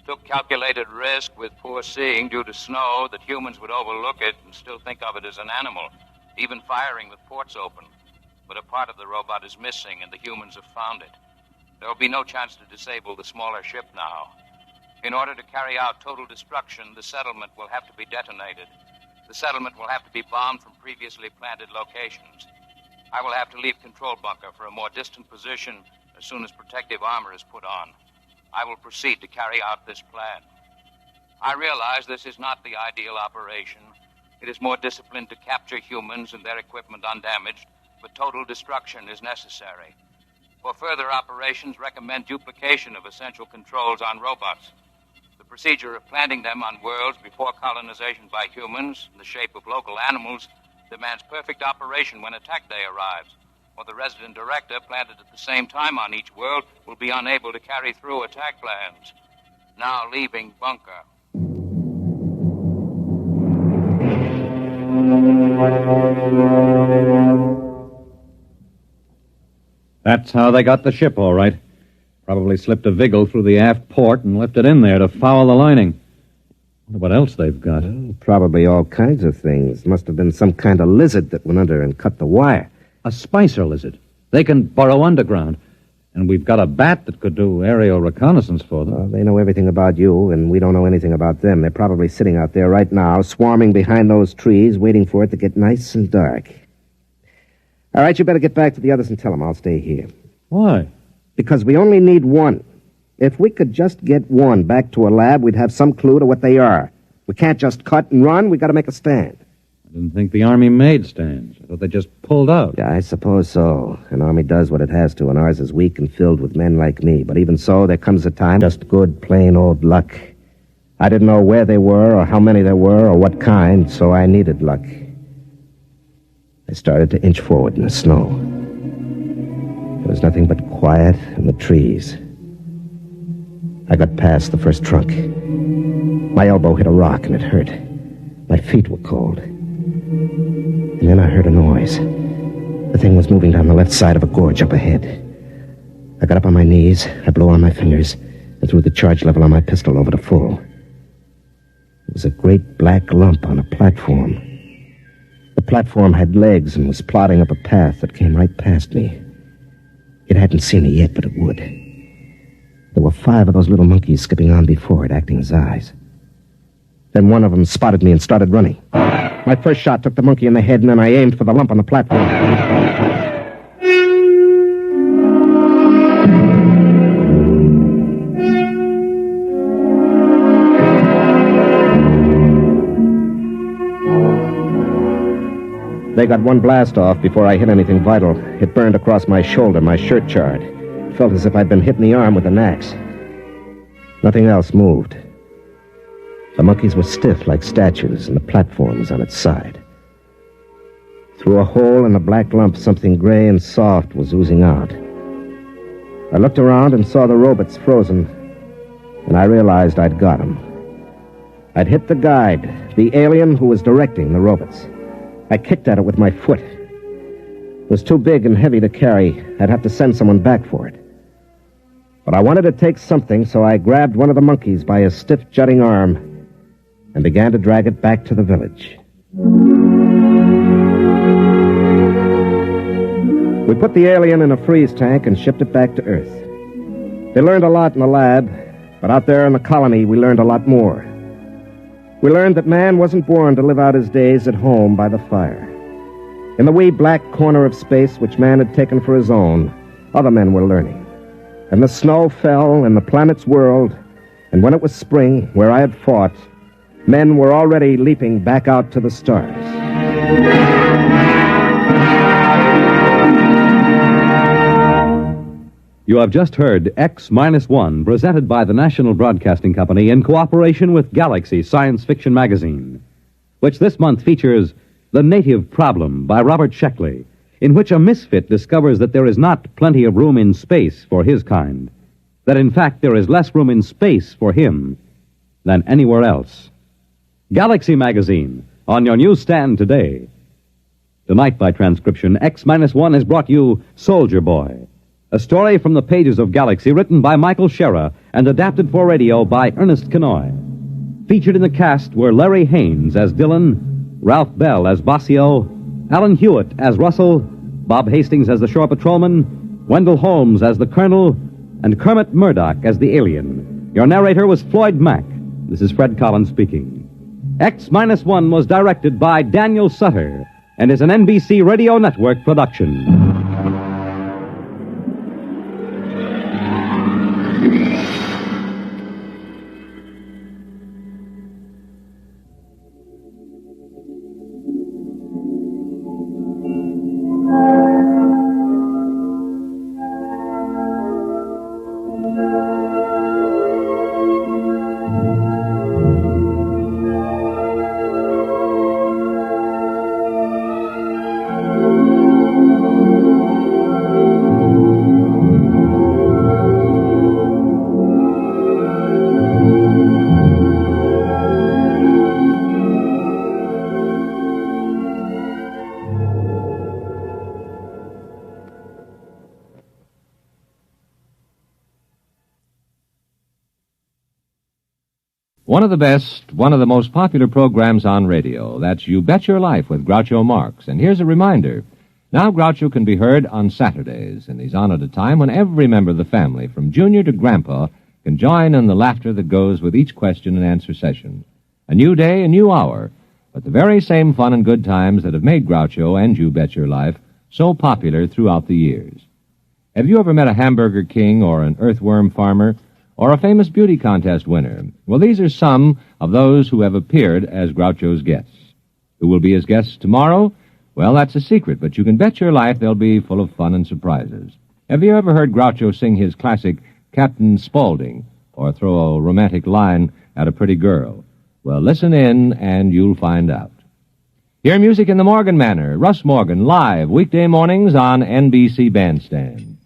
Took calculated risk with poor seeing due to snow that humans would overlook it and still think of it as an animal, even firing with ports open. But a part of the robot is missing and the humans have found it. There will be no chance to disable the smaller ship now. In order to carry out total destruction, the settlement will have to be detonated. The settlement will have to be bombed from previously planted locations. I will have to leave control bunker for a more distant position as soon as protective armor is put on. I will proceed to carry out this plan. I realize this is not the ideal operation. It is more disciplined to capture humans and their equipment undamaged, but total destruction is necessary. For further operations, recommend duplication of essential controls on robots. The procedure of planting them on worlds before colonization by humans in the shape of local animals demands perfect operation when attack day arrives, or the resident director planted at the same time on each world will be unable to carry through attack plans. Now leaving bunker. That's how they got the ship, all right. Probably slipped a vigil through the aft port and left it in there to foul the lining. Wonder what else they've got. Well, probably all kinds of things. Must have been some kind of lizard that went under and cut the wire. A spicer lizard. They can burrow underground. And we've got a bat that could do aerial reconnaissance for them. Well, they know everything about you, and we don't know anything about them. They're probably sitting out there right now, swarming behind those trees, waiting for it to get nice and dark. All right, you better get back to the others and tell them I'll stay here. Why? Because we only need one. If we could just get one back to a lab, we'd have some clue to what they are. We can't just cut and run. We got to make a stand. I didn't think the Army made stands. I thought they just pulled out. Yeah, I suppose so. An army does what it has to, and ours is weak and filled with men like me. But even so, there comes a time, just good, plain old luck. I didn't know where they were, or how many there were, or what kind, so I needed luck. I started to inch forward in the snow. There was nothing but quiet and the trees. I got past the first trunk. My elbow hit a rock, and it hurt. My feet were cold. And then I heard a noise. The thing was moving down the left side of a gorge up ahead. I got up on my knees, I blew on my fingers, and threw the charge level on my pistol over to full. It was a great black lump on a platform. The platform had legs and was plodding up a path that came right past me. It hadn't seen me yet, but it would. There were 5 of those little monkeys skipping on before it, acting as eyes. Then one of them spotted me and started running. My first shot took the monkey in the head, and then I aimed for the lump on the platform. They got one blast off before I hit anything vital. It burned across my shoulder, my shirt charred. It felt as if I'd been hit in the arm with an axe. Nothing else moved. The monkeys were stiff like statues, and the platform was on its side. Through a hole in the black lump, something gray and soft was oozing out. I looked around and saw the robots frozen, and I realized I'd got them. I'd hit the guide, the alien who was directing the robots. I kicked at it with my foot. It was too big and heavy to carry. I'd have to send someone back for it. But I wanted to take something, so I grabbed one of the monkeys by his stiff, jutting arm and began to drag it back to the village. We put the alien in a freeze tank and shipped it back to Earth. They learned a lot in the lab, but out there in the colony, we learned a lot more. We learned that man wasn't born to live out his days at home by the fire. In the wee black corner of space which man had taken for his own, other men were learning. And the snow fell in the planet's world, and when it was spring, where I had fought, men were already leaping back out to the stars. You have just heard X-1, presented by the National Broadcasting Company in cooperation with Galaxy Science Fiction Magazine, which this month features The Native Problem by Robert Shekley, in which a misfit discovers that there is not plenty of room in space for his kind, that in fact there is less room in space for him than anywhere else. Galaxy Magazine, on your newsstand today. Tonight, by transcription, X-1 has brought you Soldier Boy, a story from the pages of Galaxy written by Michael Shera and adapted for radio by Ernest Kenoy. Featured in the cast were Larry Haynes as Dillon, Ralph Bell as Bossio, Alan Hewitt as Russell, Bob Hastings as the shore patrolman, Wendell Holmes as the colonel, and Kermit Murdoch as the alien. Your narrator was Floyd Mack. This is Fred Collins speaking. X-1 was directed by Daniel Sutter and is an NBC Radio Network production. One of the best, one of the most popular programs on radio. That's You Bet Your Life with Groucho Marx. And here's a reminder. Now Groucho can be heard on Saturdays, and he's on at a time when every member of the family, from Junior to Grandpa, can join in the laughter that goes with each question and answer session. A new day, a new hour, but the very same fun and good times that have made Groucho and You Bet Your Life so popular throughout the years. Have you ever met a hamburger king or an earthworm farmer or a famous beauty contest winner? Well, these are some of those who have appeared as Groucho's guests. Who will be his guests tomorrow? Well, that's a secret, but you can bet your life they'll be full of fun and surprises. Have you ever heard Groucho sing his classic Captain Spaulding or throw a romantic line at a pretty girl? Well, listen in and you'll find out. Hear music in the Morgan Manor. Russ Morgan, live, weekday mornings on NBC Bandstand.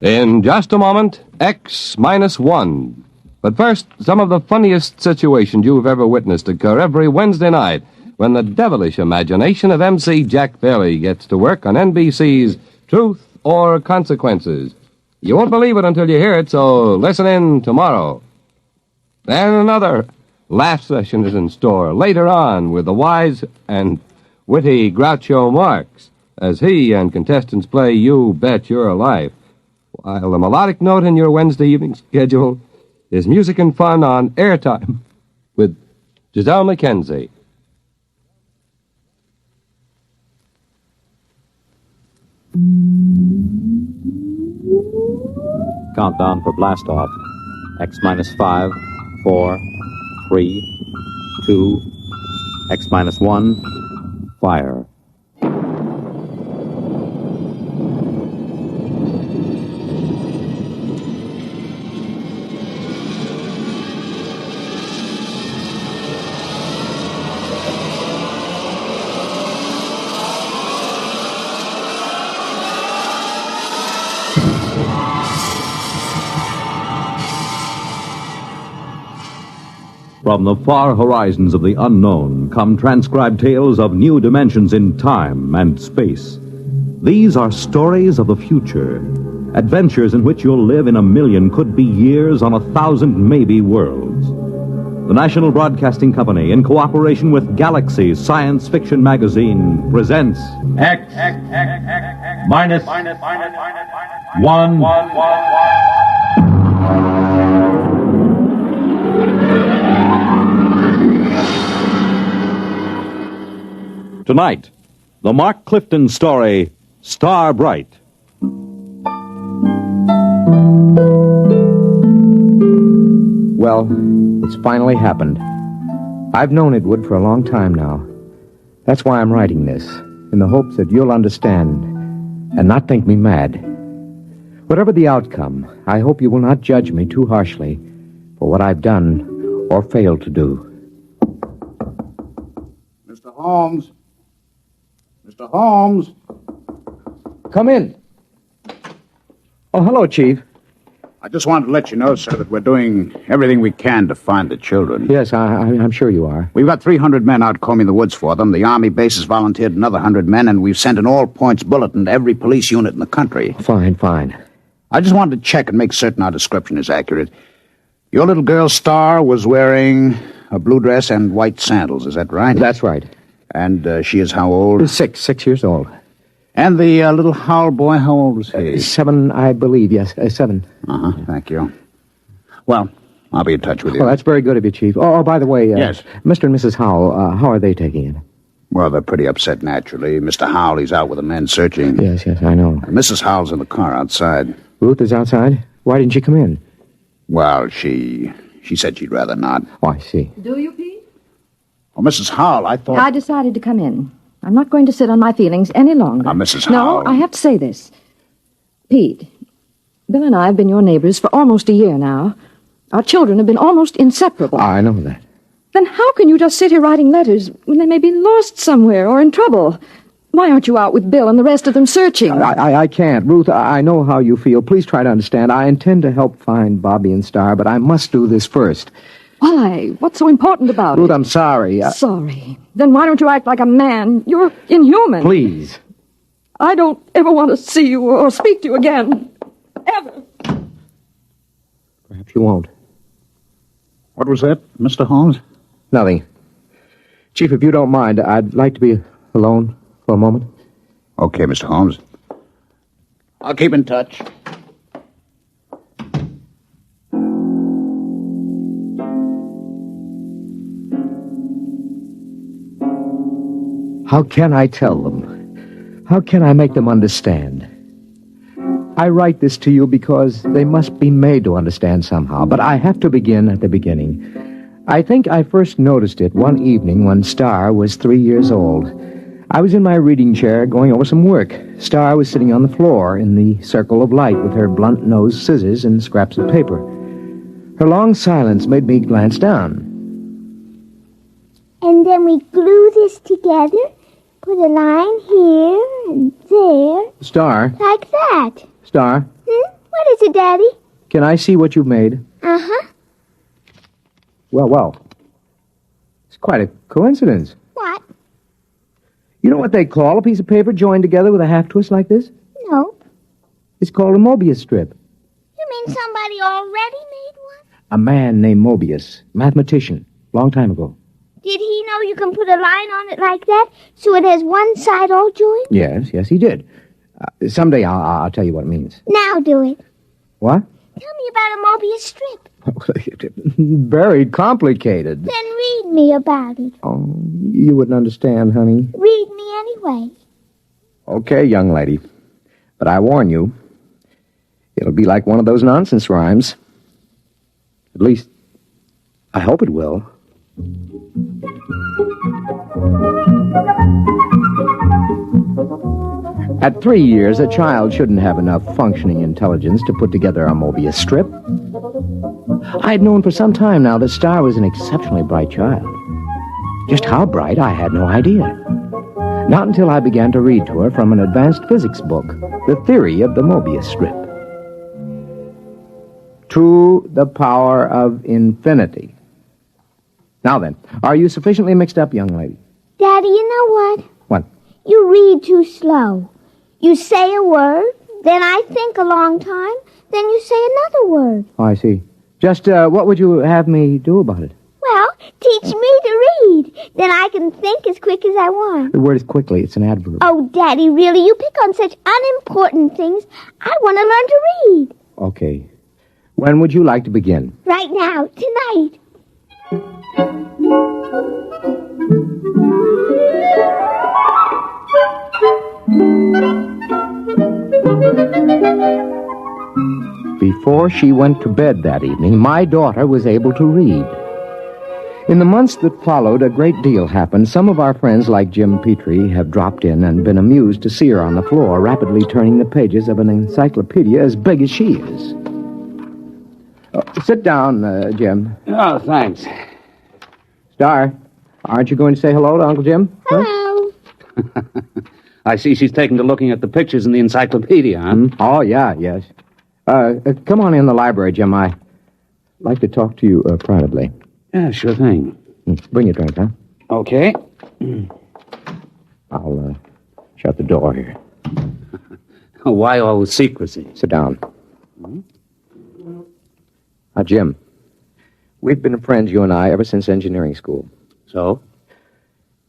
In just a moment, X-1. But first, some of the funniest situations you've ever witnessed occur every Wednesday night when the devilish imagination of MC Jack Bailey gets to work on NBC's Truth or Consequences. You won't believe it until you hear it, so listen in tomorrow. Then another laugh session is in store later on with the wise and witty Groucho Marx as he and contestants play You Bet Your Life, while the melodic note in your Wednesday evening schedule is music and fun on Airtime with Giselle McKenzie. Countdown for blast off. X-5, 4, 3, 2, X-1, fire. From the far horizons of the unknown come transcribed tales of new dimensions in time and space. These are stories of the future, adventures in which you'll live in a million, could be years, on 1,000 maybe worlds. The National Broadcasting Company, in cooperation with Galaxy Science Fiction Magazine, presents X minus 1. Tonight, the Mark Clifton story, Star Bright. Well, it's finally happened. I've known it would for a long time now. That's why I'm writing this, in the hopes that you'll understand and not think me mad. Whatever the outcome, I hope you will not judge me too harshly for what I've done or failed to do. Mr. Holmes. Mr. Holmes. Come in. Oh, hello, Chief. I just wanted to let you know, sir, that we're doing everything we can to find the children. Yes, I'm sure you are. We've got 300 men out combing the woods for them. The Army base has volunteered another 100 men, and we've sent an all-points bulletin to every police unit in the country. Fine. I just wanted to check and make certain our description is accurate. Your little girl, Star, was wearing a blue dress and white sandals, is that right? That's right. And she is how old? 6 years old. And the little Howell boy, how old was he? 7, I believe, yes, 7. Thank you. Well, I'll be in touch with you. Well, that's very good of you, Chief. Oh, by the way, yes. Mr. and Mrs. Howell, how are they taking it? Well, they're pretty upset, naturally. Mr. Howell, he's out with the men searching. Yes, I know. Mrs. Howell's in the car outside. Ruth is outside? Why didn't she come in? Well, she said she'd rather not. Oh, I see. Do you, Pete? Oh, Mrs. Howell, I thought... I decided to come in. I'm not going to sit on my feelings any longer. Now, Mrs. Howell... No, I have to say this. Pete, Bill and I have been your neighbors for almost a year now. Our children have been almost inseparable. I know that. Then how can you just sit here writing letters when they may be lost somewhere or in trouble? Why aren't you out with Bill and the rest of them searching? I can't. Ruth, I know how you feel. Please try to understand. I intend to help find Bobby and Star, but I must do this first. Why? What's so important about Ruth, it? I'm sorry. Sorry? Then why don't you act like a man? You're inhuman. Please. I don't ever want to see you or speak to you again. Ever. Perhaps you won't. What was that, Mr. Holmes? Nothing. Chief, if you don't mind, I'd like to be alone for a moment. Okay, Mr. Holmes. I'll keep in touch. How can I tell them? How can I make them understand? I write this to you because they must be made to understand somehow, but I have to begin at the beginning. I think I first noticed it one evening when Star was 3 years old. I was in my reading chair going over some work. Star was sitting on the floor in the circle of light with her blunt-nosed scissors and scraps of paper. Her long silence made me glance down. And then we glue this together, put a line here and there. Star? Like that. Star? What is it, Daddy? Can I see what you've made? Uh-huh. Well. It's quite a coincidence. What? You know what they call a piece of paper joined together with a half-twist like this? Nope. It's called a Mobius strip. You mean somebody already made one? A man named Mobius, mathematician, long time ago. Did he know you can put a line on it like that, so it has one side all joined? Yes, he did. Someday I'll tell you what it means. Now do it. What? Tell me about a Mobius strip. Very complicated. Then read me about it. Oh, you wouldn't understand, honey. Read me anyway. Okay, young lady. But I warn you, it'll be like one of those nonsense rhymes. At least, I hope it will. At 3 years, a child shouldn't have enough functioning intelligence to put together a Mobius strip. I had known for some time now that Star was an exceptionally bright child. Just how bright, I had no idea. Not until I began to read to her from an advanced physics book, The Theory of the Mobius Strip. To the power of infinity. Now then, are you sufficiently mixed up, young lady? Daddy, you know what? What? You read too slow. You say a word, then I think a long time, then you say another word. Oh, I see. Just, what would you have me do about it? Well, teach me to read. Then I can think as quick as I want. The word is quickly. It's an adverb. Oh, Daddy, really? You pick on such unimportant things. I want to learn to read. Okay. When would you like to begin? Right now, tonight. Before she went to bed that evening, my daughter was able to read. In the months that followed, a great deal happened. Some of our friends, like Jim Petrie, have dropped in and been amused to see her on the floor, rapidly turning the pages of an encyclopedia as big as she is. Sit down, Jim. Oh, thanks. Star, aren't you going to say hello to Uncle Jim? Hello. I see she's taken to looking at the pictures in the encyclopedia, huh? Oh, yeah, yes. Come on in the library, Jim. I'd like to talk to you privately. Yeah, sure thing. Bring your drink, huh? Okay. I'll shut the door here. Why all the secrecy? Sit down. Jim, we've been friends, you and I, ever since engineering school. So?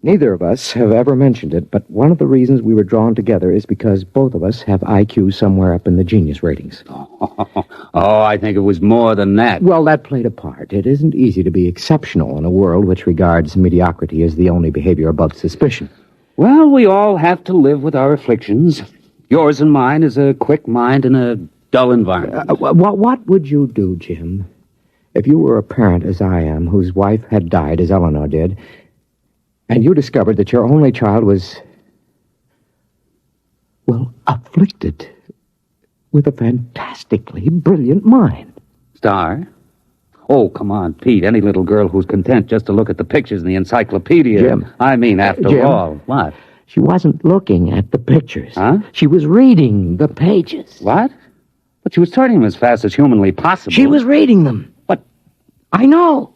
Neither of us have ever mentioned it, but one of the reasons we were drawn together is because both of us have IQ somewhere up in the genius ratings. Oh, I think it was more than that. Well, that played a part. It isn't easy to be exceptional in a world which regards mediocrity as the only behavior above suspicion. Well, we all have to live with our afflictions. Yours and mine is a quick mind in a dull environment. What would you do, Jim, if you were a parent, as I am, whose wife had died, as Eleanor did, and you discovered that your only child was, well, afflicted with a fantastically brilliant mind? Star? Oh, come on, Pete. Any little girl who's content just to look at the pictures in the encyclopedia. Jim. I mean, after Jim. all. What? She wasn't looking at the pictures. Huh? She was reading the pages. What? But she was turning them as fast as humanly possible. She was reading them. But I know.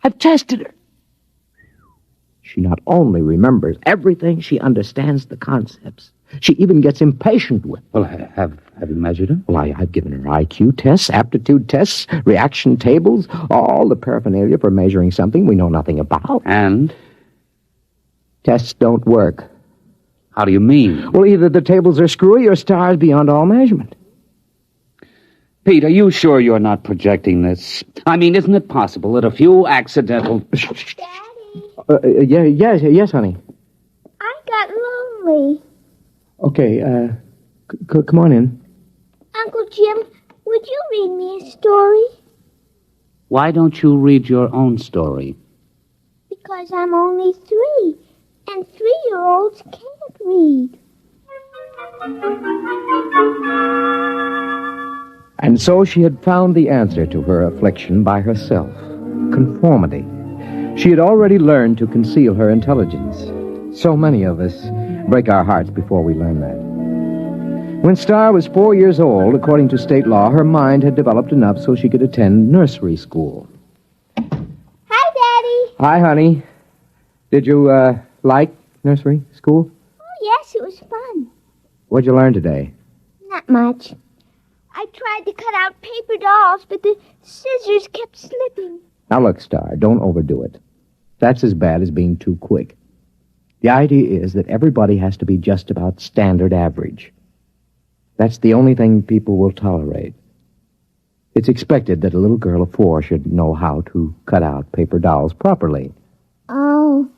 I've tested her. She not only remembers everything, she understands the concepts. She even gets impatient with. Well, have you measured her? Well, I've given her IQ tests, aptitude tests, reaction tables, all the paraphernalia for measuring something we know nothing about. And? Tests don't work. How do you mean? Well, either the tables are screwy or stars beyond all measurement. Pete, are you sure you're not projecting this? I mean, isn't it possible that a few accidental... Daddy? Yes, honey. I got lonely. Okay, come on in. Uncle Jim, would you read me a story? Why don't you read your own story? Because I'm only 3, and 3-year-olds can't read. And so she had found the answer to her affliction by herself. Conformity. She had already learned to conceal her intelligence. So many of us break our hearts before we learn that. When Star was 4 years old, according to state law, her mind had developed enough so she could attend nursery school. Hi, Daddy. Hi, honey. Did you, like nursery school? Oh, yes, it was fun. What'd you learn today? Not much. I tried to cut out paper dolls, but the scissors kept slipping. Now look, Star, don't overdo it. That's as bad as being too quick. The idea is that everybody has to be just about standard average. That's the only thing people will tolerate. It's expected that a little girl of 4 should know how to cut out paper dolls properly. Oh,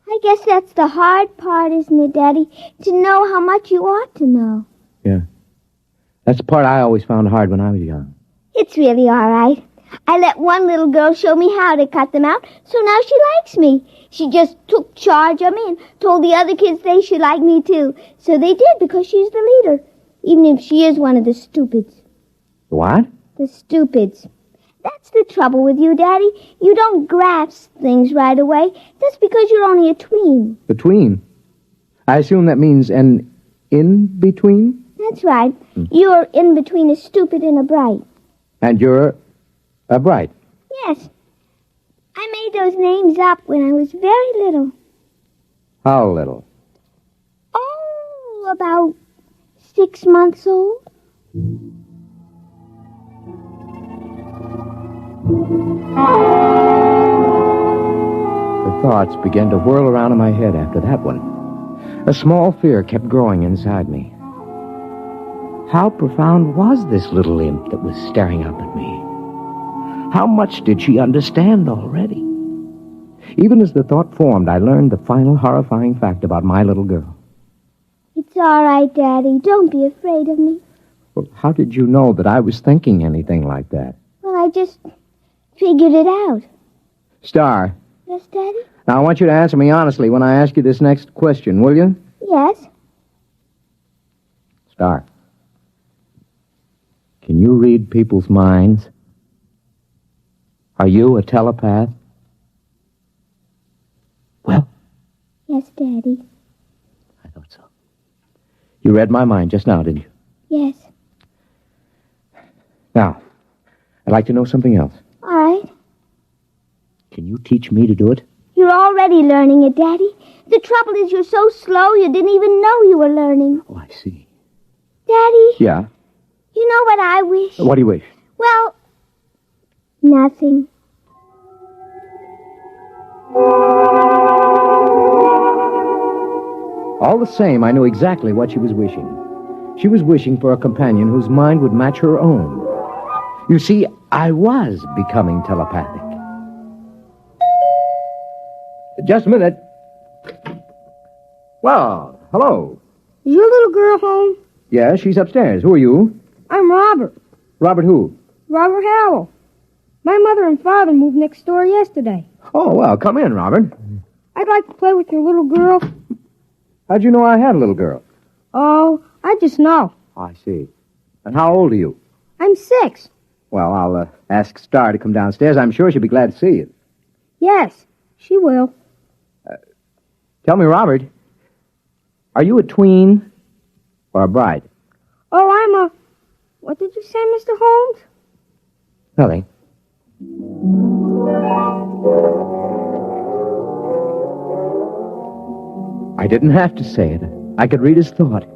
I guess that's the hard part, isn't it, Daddy? To know how much you ought to know. Yeah. That's the part I always found hard when I was young. It's really all right. I let one little girl show me how to cut them out, so now she likes me. She just took charge of me and told the other kids they should like me too. So they did, because she's the leader, even if she is one of the stupids. What? The stupids. That's the trouble with you, Daddy. You don't grasp things right away. That's because you're only a tween. Between? I assume that means an in-between? That's right. You're in between a stupid and a bright. And you're a bright. Yes. I made those names up when I was very little. How little? Oh, about 6 months old. The thoughts began to whirl around in my head after that one. A small fear kept growing inside me. How profound was this little imp that was staring up at me? How much did she understand already? Even as the thought formed, I learned the final horrifying fact about my little girl. It's all right, Daddy. Don't be afraid of me. Well, how did you know that I was thinking anything like that? Well, I just figured it out. Star. Yes, Daddy? Now, I want you to answer me honestly when I ask you this next question, will you? Yes. Star. Can you read people's minds? Are you a telepath? Well? Yes, Daddy. I thought so. You read my mind just now, didn't you? Yes. Now, I'd like to know something else. All right. Can you teach me to do it? You're already learning it, Daddy. The trouble is you're so slow you didn't even know you were learning. Oh, I see. Daddy? Yeah? You know what I wish? What do you wish? Well, nothing. All the same, I knew exactly what she was wishing. She was wishing for a companion whose mind would match her own. You see, I was becoming telepathic. Just a minute. Well, hello. Is your little girl home? Yeah, she's upstairs. Who are you? I'm Robert. Robert who? Robert Howell. My mother and father moved next door yesterday. Oh, well, come in, Robert. I'd like to play with your little girl. How'd you know I had a little girl? Oh, I just know. I see. And how old are you? I'm 6. Well, I'll ask Star to come downstairs. I'm sure she'll be glad to see you. Yes, she will. Tell me, Robert, are you a tween or a bride? Oh, I'm a... What did you say, Mr. Holmes? Nothing. I didn't have to say it. I could read his thought.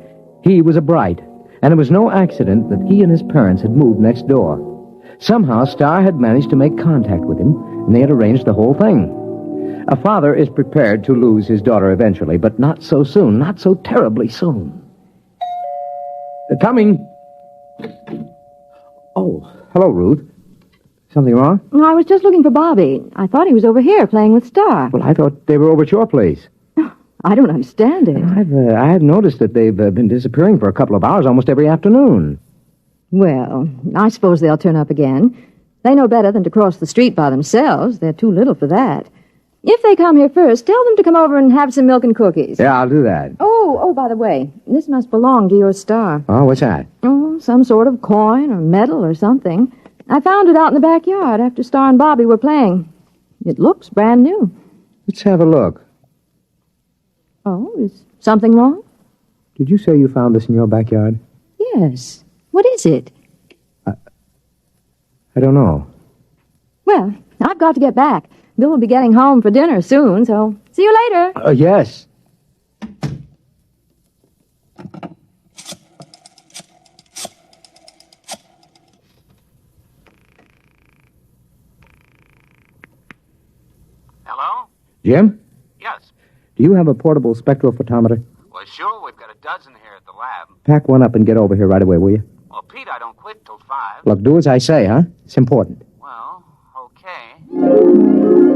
He was a Bright, and it was no accident that he and his parents had moved next door. Somehow, Star had managed to make contact with him, and they had arranged the whole thing. A father is prepared to lose his daughter eventually, but not so soon, not so terribly soon. Coming. Oh, hello, Ruth. Something wrong? I was just looking for Bobby. I thought he was over here playing with Star. Well, I thought they were over at your place. I don't understand it. I have noticed that they've been disappearing for a couple of hours almost every afternoon. Well, I suppose they'll turn up again. They know better than to cross the street by themselves. They're too little for that. If they come here first, tell them to come over and have some milk and cookies. Yeah, I'll do that. Oh, by the way, this must belong to your Star. Oh, what's that? Oh, some sort of coin or medal or something. I found it out in the backyard after Star and Bobby were playing. It looks brand new. Let's have a look. Oh, is something wrong? Did you say you found this in your backyard? Yes. What is it? I don't know. Well, I've got to get back. Bill will be getting home for dinner soon, so see you later. Yes. Hello? Jim? Yes. Do you have a portable spectrophotometer? Well, sure, we've got a dozen here at the lab. Pack one up and get over here right away, will you? Well, Pete, I don't quit till 5. Look, do as I say, huh? It's important. Well, okay.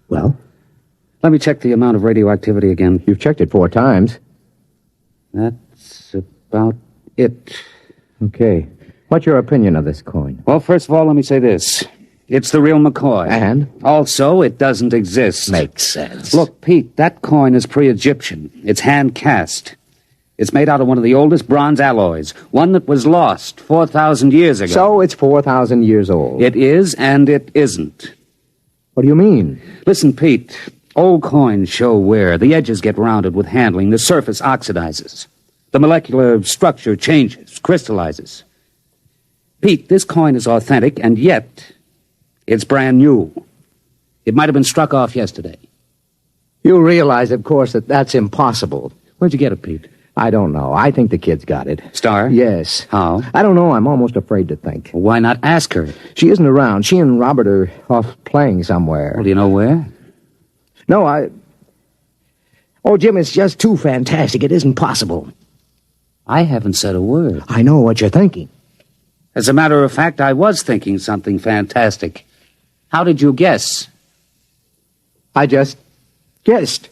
Well? Let me check the amount of radioactivity again. You've checked it 4 times. That's about it. Okay. What's your opinion of this coin? Well, first of all, let me say this. It's the real McCoy. And? Also, it doesn't exist. Makes sense. Look, Pete, that coin is pre-Egyptian. It's hand-cast. It's made out of one of the oldest bronze alloys, one that was lost 4,000 years ago. So it's 4,000 years old. It is and it isn't. What do you mean? Listen, Pete, old coins show wear. The edges get rounded with handling. The surface oxidizes. The molecular structure changes, crystallizes. Pete, this coin is authentic, and yet it's brand new. It might have been struck off yesterday. You realize, of course, that that's impossible. Where'd you get it, Pete? I don't know. I think the kid's got it. Star? Yes. How? I don't know. I'm almost afraid to think. Well, why not ask her? She isn't around. She and Robert are off playing somewhere. Well, do you know where? No, Oh, Jim, it's just too fantastic. It isn't possible. I haven't said a word. I know what you're thinking. As a matter of fact, I was thinking something fantastic. How did you guess? I just guessed.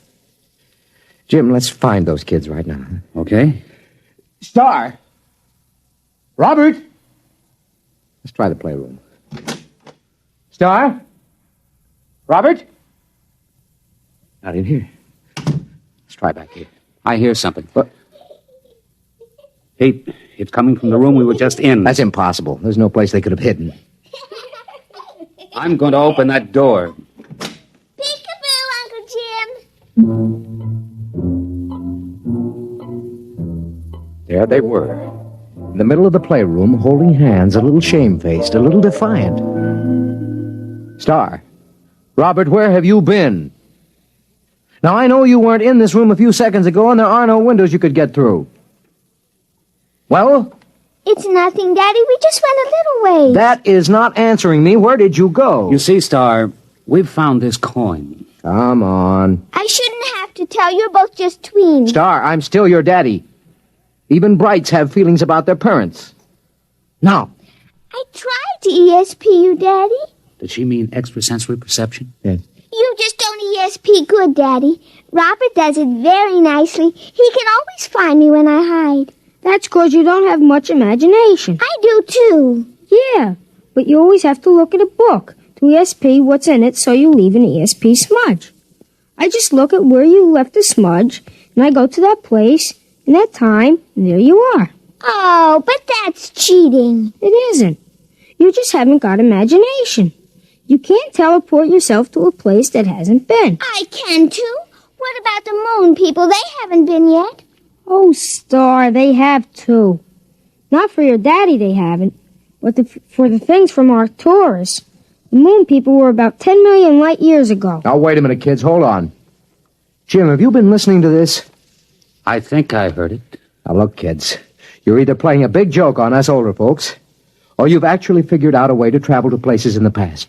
Jim, let's find those kids right now. Okay. Star! Robert! Let's try the playroom. Star? Robert? Not in here. Let's try back here. I hear something. What? Pete, it's coming from the room we were just in. That's impossible. There's no place they could have hidden. I'm going to open that door. Peekaboo, Uncle Jim. There they were. In the middle of the playroom, holding hands, a little shamefaced, a little defiant. Star. Robert, where have you been? Now, I know you weren't in this room a few seconds ago, and there are no windows you could get through. Well? It's nothing, Daddy. We just went a little ways. That is not answering me. Where did you go? You see, Star, we've found this coin. Come on. I shouldn't have to tell you. You're both just tweens. Star, I'm still your daddy. Even Brights have feelings about their parents. Now. I tried to ESP you, Daddy. Did she mean extrasensory perception? Yes. You just don't ESP good, Daddy. Robert does it very nicely. He can always find me when I hide. That's 'cause you don't have much imagination. I do, too. Yeah, but you always have to look at a book to ESP what's in it so you leave an ESP smudge. I just look at where you left the smudge, and I go to that place, and that time, and there you are. Oh, but that's cheating. It isn't. You just haven't got imagination. You can't teleport yourself to a place that hasn't been. I can, too. What about the moon people? They haven't been yet. Oh, Star, they have too. Not for your daddy they haven't, for the things from Arcturus. The moon people were about 10 million light years ago. Now, wait a minute, kids. Hold on. Jim, have you been listening to this? I think I heard it. Now, look, kids. You're either playing a big joke on us older folks, or you've actually figured out a way to travel to places in the past.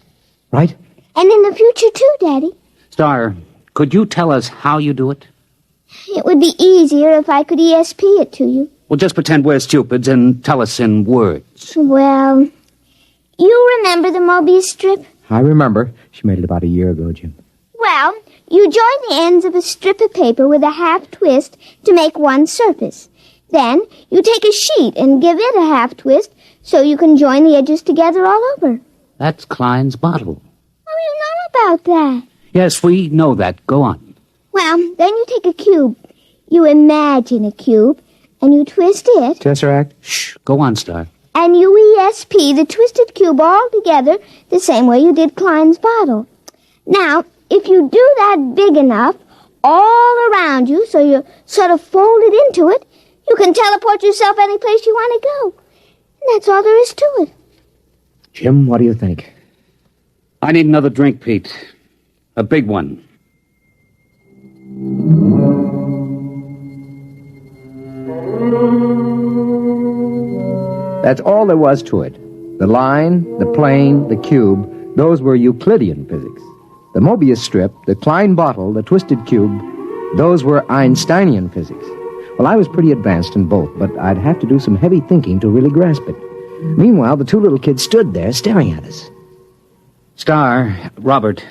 Right? And in the future, too, Daddy. Star, could you tell us how you do it? It would be easier if I could ESP it to you. Well, just pretend we're stupids and tell us in words. Well, you remember the Mobius strip? I remember. She made it about a year ago, Jim. Well, you join the ends of a strip of paper with a half twist to make one surface. Then you take a sheet and give it a half twist so you can join the edges together all over. That's Klein's bottle. Oh, you know about that. Yes, we know that. Go on. Well, then you take a cube. You imagine a cube, and you twist it. Tesseract? Shh, go on, Star. And you ESP the twisted cube all together the same way you did Klein's bottle. Now, if you do that big enough all around you so you're sort of folded into it, you can teleport yourself any place you want to go. And that's all there is to it. Jim, what do you think? I need another drink, Pete. A big one. That's all there was to it. The line, the plane, the cube, those were Euclidean physics. The Mobius strip, the Klein bottle, the twisted cube, those were Einsteinian physics. Well, I was pretty advanced in both, but I'd have to do some heavy thinking to really grasp it. Meanwhile, the two little kids stood there staring at us. Star, Robert,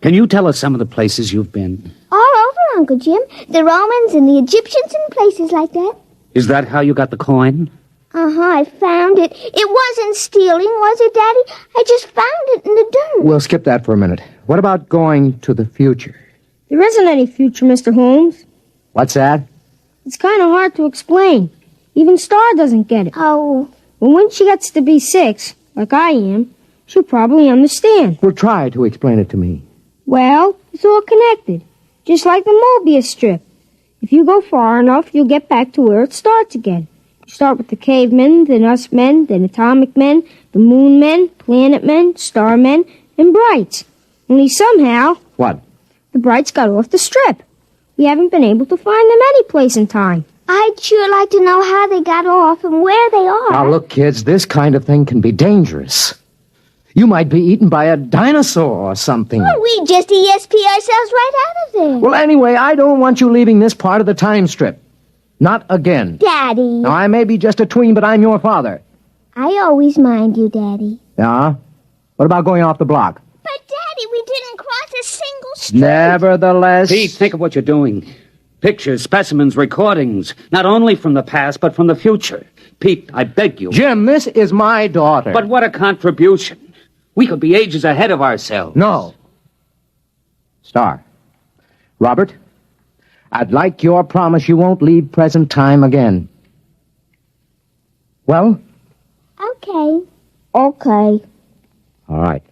can you tell us some of the places you've been? All over, Uncle Jim. The Romans and the Egyptians and places like that. Is that how you got the coin? Uh-huh, I found it. It wasn't stealing, was it, Daddy? I just found it in the dirt. We'll skip that for a minute. What about going to the future? There isn't any future, Mr. Holmes. What's that? It's kind of hard to explain. Even Star doesn't get it. Oh. But when she gets to be 6, like I am, she'll probably understand. Well, try to explain it to me. Well, it's all connected. Just like the Mobius strip. If you go far enough, you'll get back to where it starts again. You start with the cavemen, then us men, then atomic men, the moon men, planet men, star men, and brights. Only somehow... What? The brights got off the strip. We haven't been able to find them any place in time. I'd sure like to know how they got off and where they are. Now, look, kids, this kind of thing can be dangerous. You might be eaten by a dinosaur or something. Well, we just ESP ourselves right out of there. Well, anyway, I don't want you leaving this part of the time strip. Not again. Daddy. Now, I may be just a tween, but I'm your father. I always mind you, Daddy. Yeah? What about going off the block? But, Daddy, we didn't cross a single street. Nevertheless... Pete, think of what you're doing. Pictures, specimens, recordings. Not only from the past, but from the future. Pete, I beg you. Jim, this is my daughter. But what a contribution. We could be ages ahead of ourselves. No. Star. Robert, I'd like your promise you won't leave present time again. Well? Okay. Okay. All right.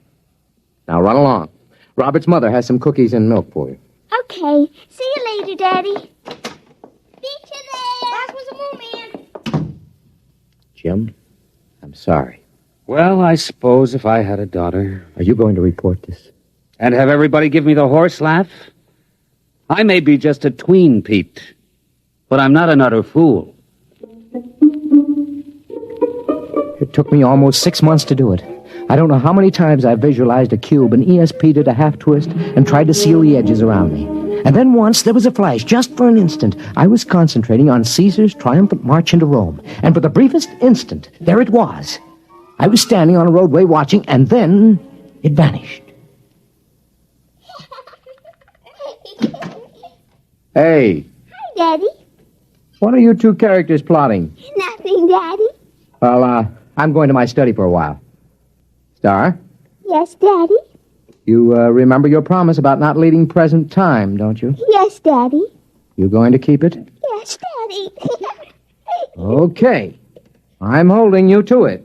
Now run along. Robert's mother has some cookies and milk for you. Okay. See you later, Daddy. Beat you there. That was a moon. Jim, I'm sorry. Well, I suppose if I had a daughter... Are you going to report this? And have everybody give me the horse laugh? I may be just a tween, Pete, but I'm not an utter fool. It took me almost 6 months to do it. I don't know how many times I visualized a cube and ESP'd it a half twist and tried to seal the edges around me. And then once there was a flash, just for an instant. I was concentrating on Caesar's triumphant march into Rome. And for the briefest instant, there it was. I was standing on a roadway watching, and then it vanished. Hey. Hi, Daddy. What are you two characters plotting? Nothing, Daddy. Well, I'm going to my study for a while. Star, Yes, Daddy. you remember your promise about not leaving present time, don't you? Yes, Daddy. You going to keep it? Yes, Daddy. Okay. I'm holding you to it.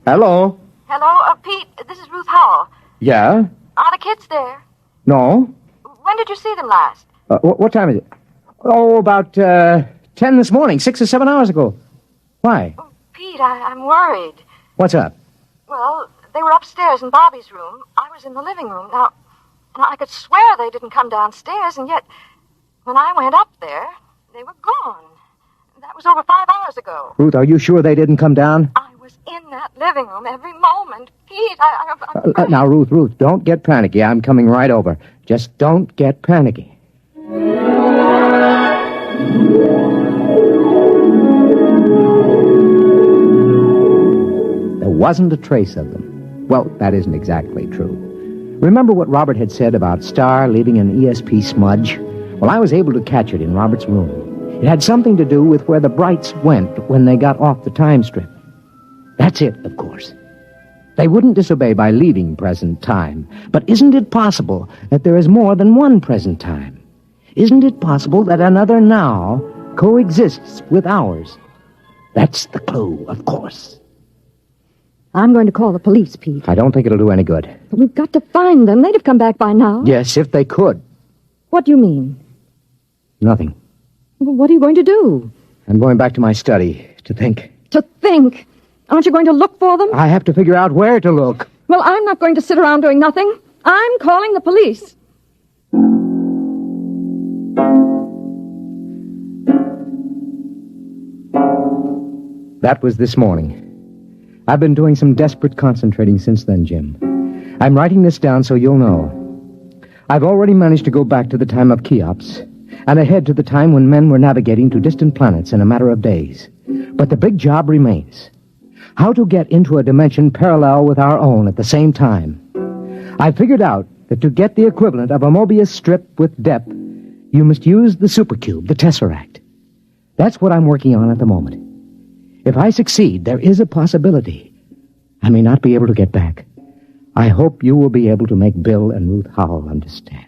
Hello? Hello, Pete, this is Ruth Howell. Yeah? Are the kids there? No. When did you see them last? What time is it? Oh, about 10 this morning, 6 or 7 hours ago. Why? Pete, I'm worried. What's up? Well, they were upstairs in Bobby's room. I was in the living room. Now, I could swear they didn't come downstairs, and yet, when I went up there, they were gone. That was over 5 hours ago. Ruth, are you sure they didn't come down? I was in that living room every moment. Pete, Now, Ruth, don't get panicky. I'm coming right over. Just don't get panicky. There wasn't a trace of them. Well, that isn't exactly true. Remember what Robert had said about Star leaving an ESP smudge? Well, I was able to catch it in Robert's room. It had something to do with where the Brights went when they got off the time strip. That's it, of course. They wouldn't disobey by leaving present time. But isn't it possible that there is more than one present time? Isn't it possible that another now coexists with ours? That's the clue, of course. I'm going to call the police, Pete. I don't think it'll do any good. But we've got to find them. They'd have come back by now. Yes, if they could. What do you mean? Nothing. Well, what are you going to do? I'm going back to my study to think. To think? Aren't you going to look for them? I have to figure out where to look. Well, I'm not going to sit around doing nothing. I'm calling the police. That was this morning. I've been doing some desperate concentrating since then, Jim. I'm writing this down so you'll know. I've already managed to go back to the time of Cheops and ahead to the time when men were navigating to distant planets in a matter of days. But the big job remains. How to get into a dimension parallel with our own at the same time. I figured out that to get the equivalent of a Mobius strip with depth, you must use the supercube, the tesseract. That's what I'm working on at the moment. If I succeed, there is a possibility I may not be able to get back. I hope you will be able to make Bill and Ruth Howell understand.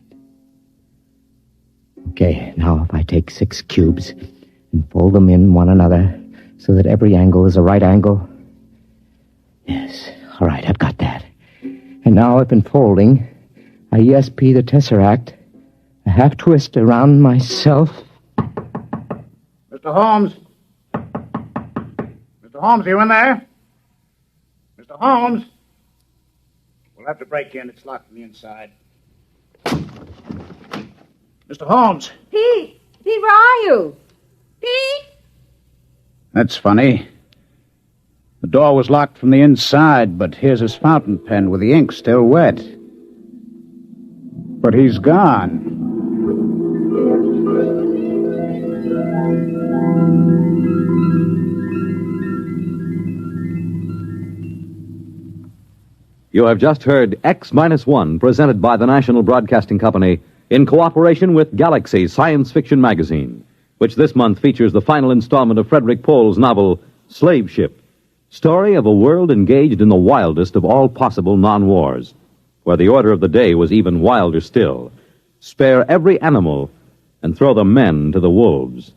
Okay, now if I take 6 cubes and fold them in one another so that every angle is a right angle. Yes, all right, I've got that. And now if in folding, I ESP the tesseract, a half twist around myself. Mr. Holmes? Mr. Holmes, are you in there? Mr. Holmes? We'll have to break in. It's locked from the inside. Mr. Holmes! Pete! Pete, where are you? Pete! That's funny. The door was locked from the inside, but here's his fountain pen with the ink still wet. But he's gone. You have just heard X-1, presented by the National Broadcasting Company in cooperation with Galaxy Science Fiction Magazine, which this month features the final installment of Frederick Pohl's novel, Slave Ship, story of a world engaged in the wildest of all possible non-wars, where the order of the day was even wilder still. Spare every animal and throw the men to the wolves.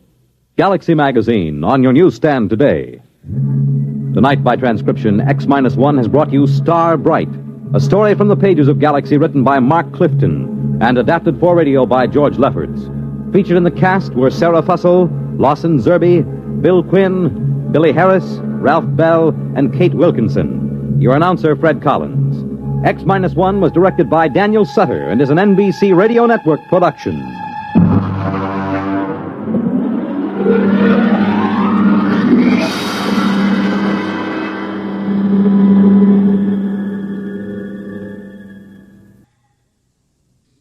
Galaxy Magazine, on your newsstand today. Tonight, by transcription, X-1 has brought you Star Bright, a story from the pages of Galaxy written by Mark Clifton and adapted for radio by George Lefferts. Featured in the cast were Sarah Fussell, Lawson Zerby, Bill Quinn, Billy Harris, Ralph Bell, and Kate Wilkinson. Your announcer, Fred Collins. X-1 was directed by Daniel Sutter and is an NBC Radio Network production.